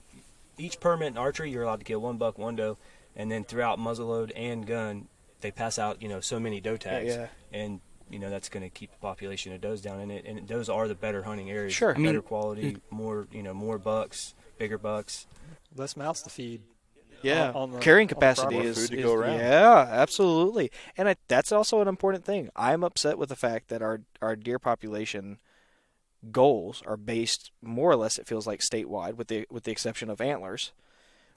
each permit in archery, you're allowed to kill 1 buck, 1 doe, and then throughout muzzleload and gun, they pass out so many doe tags. Yeah. And that's going to keep the population of does down in it, and those are the better hunting areas. Sure. Better quality, more bucks, bigger bucks. Less mouths to feed. Yeah, on the- carrying on the capacity property. More is food to go around. Yeah, absolutely, and that's also an important thing. I'm upset with the fact that our deer population goals are based more or less, it feels like, statewide, with the exception of antlers.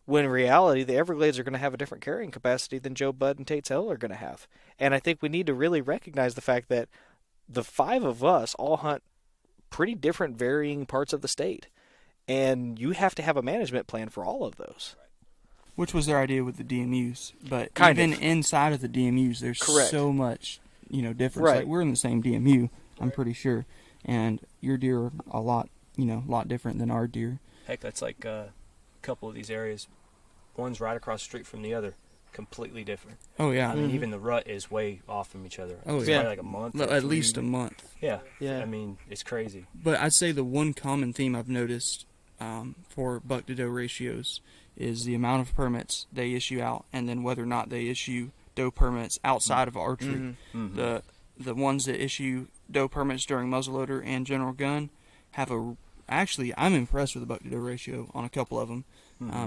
When in reality, the Everglades are going to have a different carrying capacity than Joe Bud and Tate's Hill are going to have, and I think we need to really recognize the fact that the 5 of us all hunt pretty different, varying parts of the state, and you have to have a management plan for all of those. which was their idea with the DMUs. But Even inside of the DMUs, there's Correct. so much difference. Right. Like, we're in the same DMU, I'm pretty sure, and your deer are a lot different than our deer. Heck, that's like a couple of these areas. One's right across the street from the other, completely different. Oh yeah, I mean, even the rut is way off from each other. Oh, It's yeah. probably like a month. or at 3. least a month. Yeah. Yeah. I mean, it's crazy. But I'd say the one common theme I've noticed for buck-to-doe ratios is the amount of permits they issue out, and then whether or not they issue doe permits outside of archery. Mm-hmm. The ones that issue doe permits during muzzleloader and general gun have actually, I'm impressed with the buck-to-doe ratio on a couple of them,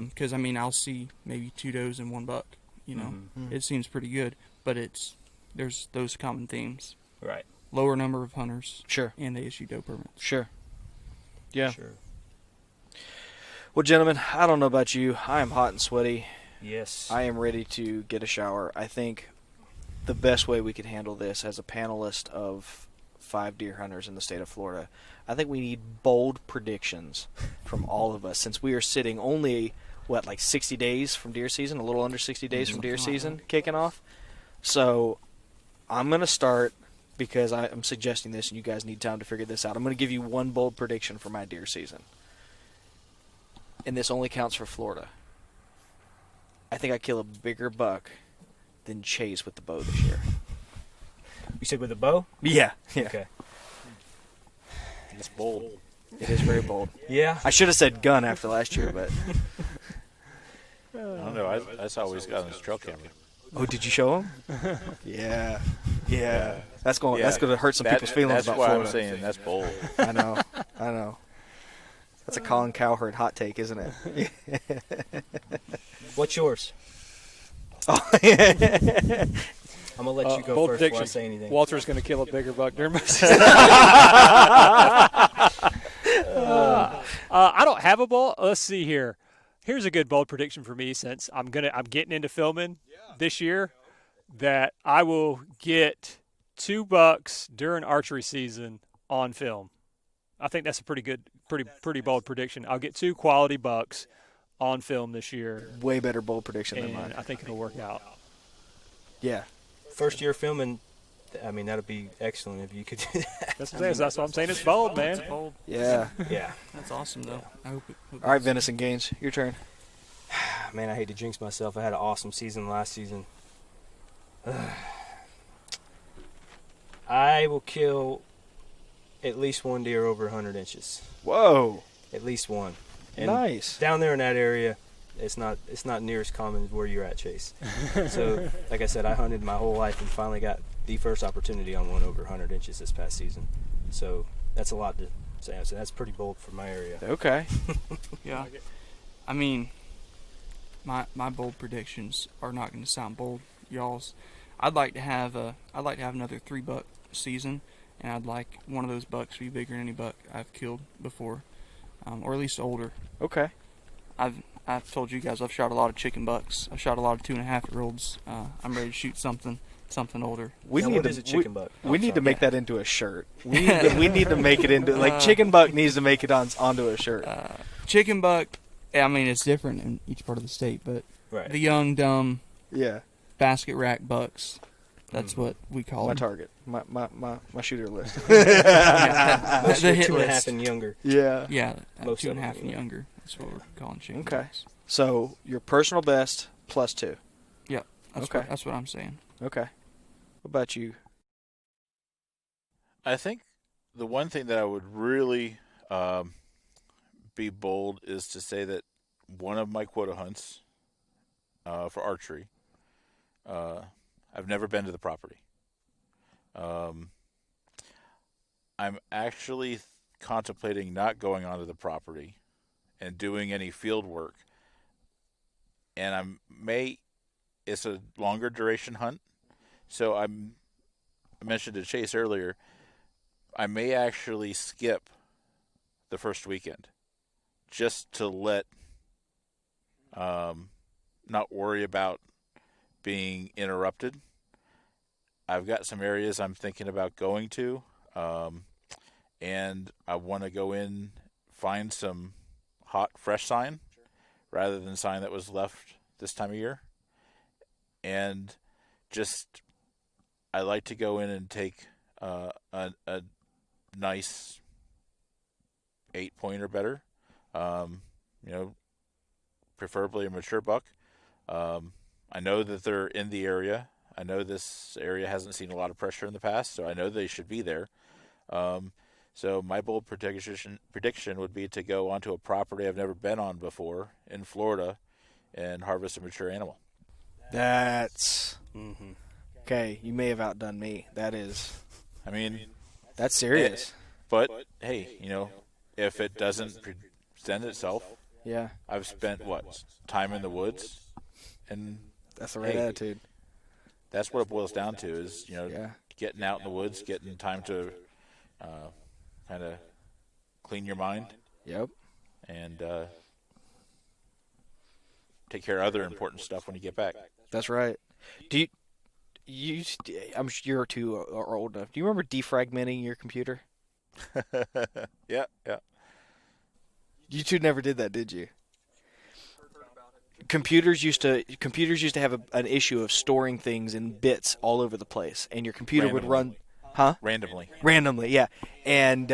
because I'll see maybe 2 does and 1 buck. It seems pretty good, but there's those common themes. Right. Lower number of hunters, Sure. and they issue doe permits. Sure. Yeah. Sure. Well, gentlemen, I don't know about you. I am hot and sweaty. Yes. I am ready to get a shower. I think the best way we could handle this as a panelist of 5 deer hunters in the state of Florida, I think we need bold predictions from all of us, since we are sitting only, 60 days from deer season, a little under 60 days from deer season kicking off. So I'm going to start, because I'm suggesting this and you guys need time to figure this out. I'm going to give you one bold prediction for my deer season. And this only counts for Florida. I think I kill a bigger buck than Chase with the bow this year. You said with a bow? Yeah. Okay. It's bold. It is very bold. Yeah. I should have said gun after last year, but I don't know. I saw what he's got on his trail camera. oh, did you show him? Yeah. That's going Yeah, to hurt some people's feelings that's about why Florida. I'm saying that's bold. I know. That's a Colin Cowherd hot take, isn't it? What's yours? Oh, I'm gonna let you go bold first before I prediction. say anything. Walter's going to kill a bigger buck during my I don't have a bold. Let's see here. Here's a good bold prediction for me since I'm getting into filming this year that I will get 2 bucks during archery season on film. I think that's a pretty bold prediction. I'll get 2 quality bucks on film this year, way better bold prediction than and mine. I think it'll work out. Yeah. First year filming, I mean, that'd be excellent if you could do that. That's what I'm saying. It's bold, man. That's bold. Yeah. Yeah. That's awesome, though. I hope All right, Venison Gaines, your turn. Man, I hate to jinx myself. I had an awesome season last season. I will kill at least one deer over 100 inches. Whoa. At least one. And Nice. down there in that area, it's not near as common as where you're at, Chase. So, like I said, I hunted my whole life and finally got the first opportunity on one over 100 inches this past season. So that's a lot to say. So that's pretty bold for my area. Okay. Yeah. I mean, my bold predictions are not going to sound bold, y'all's. I'd like to have another 3-buck season, and I'd like one of those bucks to be bigger than any buck I've killed before, or at least older. Okay. I've told you guys I've shot a lot of chicken bucks. I've shot a lot of 2.5-year-olds. I'm ready to shoot something older. We Now, need what to is a chicken buck? We Oh, need to sorry. make that into a shirt. We need to make it into like chicken buck needs to make it onto a shirt. Chicken buck. I mean, it's different in each part of the state, but Right. the young, dumb Yeah. basket rack bucks. That's what we call My them. target. My shooter list. Most The are hit 2.5 list. and younger. Yeah. Yeah, Most of 2.5 them, and anyway. younger. That's what we're calling chicken Okay. bucks. So your personal best plus 2. Yeah, that's Okay. that's what I'm saying. Okay. What about you? I think the one thing that I would really be bold is to say that one of my quota hunts for archery, I've never been to the property. I'm actually contemplating not going onto the property and doing any field work. And it's a longer duration hunt. So I mentioned to Chase earlier, I may actually skip the first weekend just to not worry about being interrupted. I've got some areas I'm thinking about going to, and I want to go in, find some hot, fresh sign rather than sign that was left this time of year. And just, I like to go in and take a nice 8-point or better, preferably a mature buck. I know that they're in the area. I know this area hasn't seen a lot of pressure in the past, so I know they should be there. So my bold prediction would be to go onto a property I've never been on before in Florida and harvest a mature animal. That's okay. You may have outdone me. I mean, That's serious. but hey, if it doesn't present itself, Yeah. I've spent time in the woods, and That's the right Hey. attitude. that's what it boils down to is Yeah. getting out in the woods, getting time to kind of clean your mind Yep. and take care of other important stuff when you get back. That's right. Do you? I'm sure you're too are old enough. Do you remember defragmenting your computer? Yeah. You two never did that, did you? Computers used to have an issue of storing things in bits all over the place, and your computer would run. Randomly. Randomly, yeah. And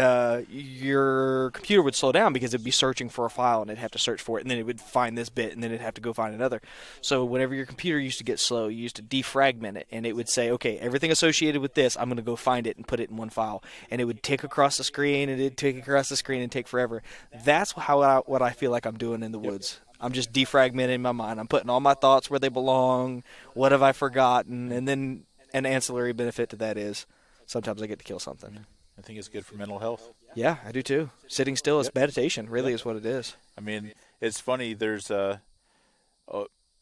your computer would slow down because it'd be searching for a file, and it'd have to search for it, and then it would find this bit, and then it'd have to go find another. So whenever your computer used to get slow, you used to defragment it, and it would say, okay, everything associated with this, I'm going to go find it and put it in one file. And it would tick across the screen, and it'd tick across the screen and take forever. That's what I feel like I'm doing in the woods. I'm just defragmenting my mind. I'm putting all my thoughts where they belong. What have I forgotten? And then an ancillary benefit to that is sometimes I get to kill something. I think it's good for mental health. Yeah, I do too. Sitting still is meditation, really is what it is. I mean, it's funny. There's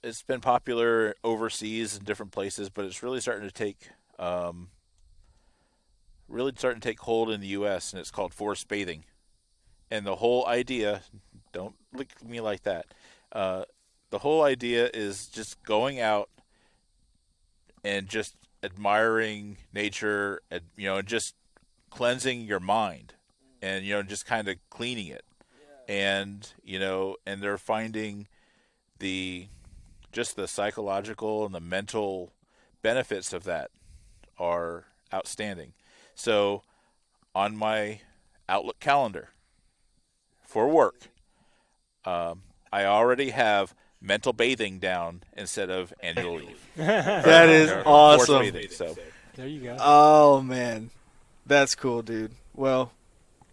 it's been popular overseas in different places, but it's really starting to take hold in the U.S. and it's called forest bathing. And the whole idea, don't look at me like that. The whole idea is just going out and just admiring nature, and just cleansing your mind, and just kind of cleaning it, and and they're finding the psychological and the mental benefits of that are outstanding. So on my Outlook calendar for work, I already have mental bathing down instead of annual leave. That is awesome. Bathing, so. There you go. Oh, man. That's cool, dude. Well,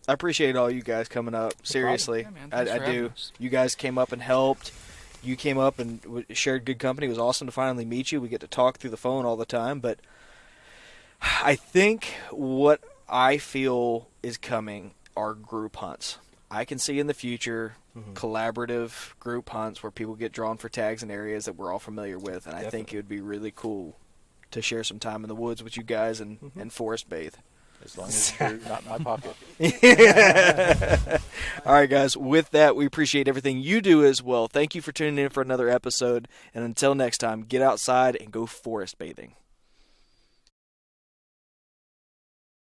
I appreciate all you guys coming up. Seriously. Yeah, man. Thanks for I having do. us. You guys came up and helped. You came up and shared good company. It was awesome to finally meet you. We get to talk through the phone all the time. But I think what I feel is coming are group hunts. I can see in the future collaborative group hunts where people get drawn for tags in areas that we're all familiar with. And I think it would be really cool to share some time in the woods with you guys and forest bathe. As long as you're not in my pocket. All right, guys. With that, we appreciate everything you do as well. Thank you for tuning in for another episode. And until next time, get outside and go forest bathing.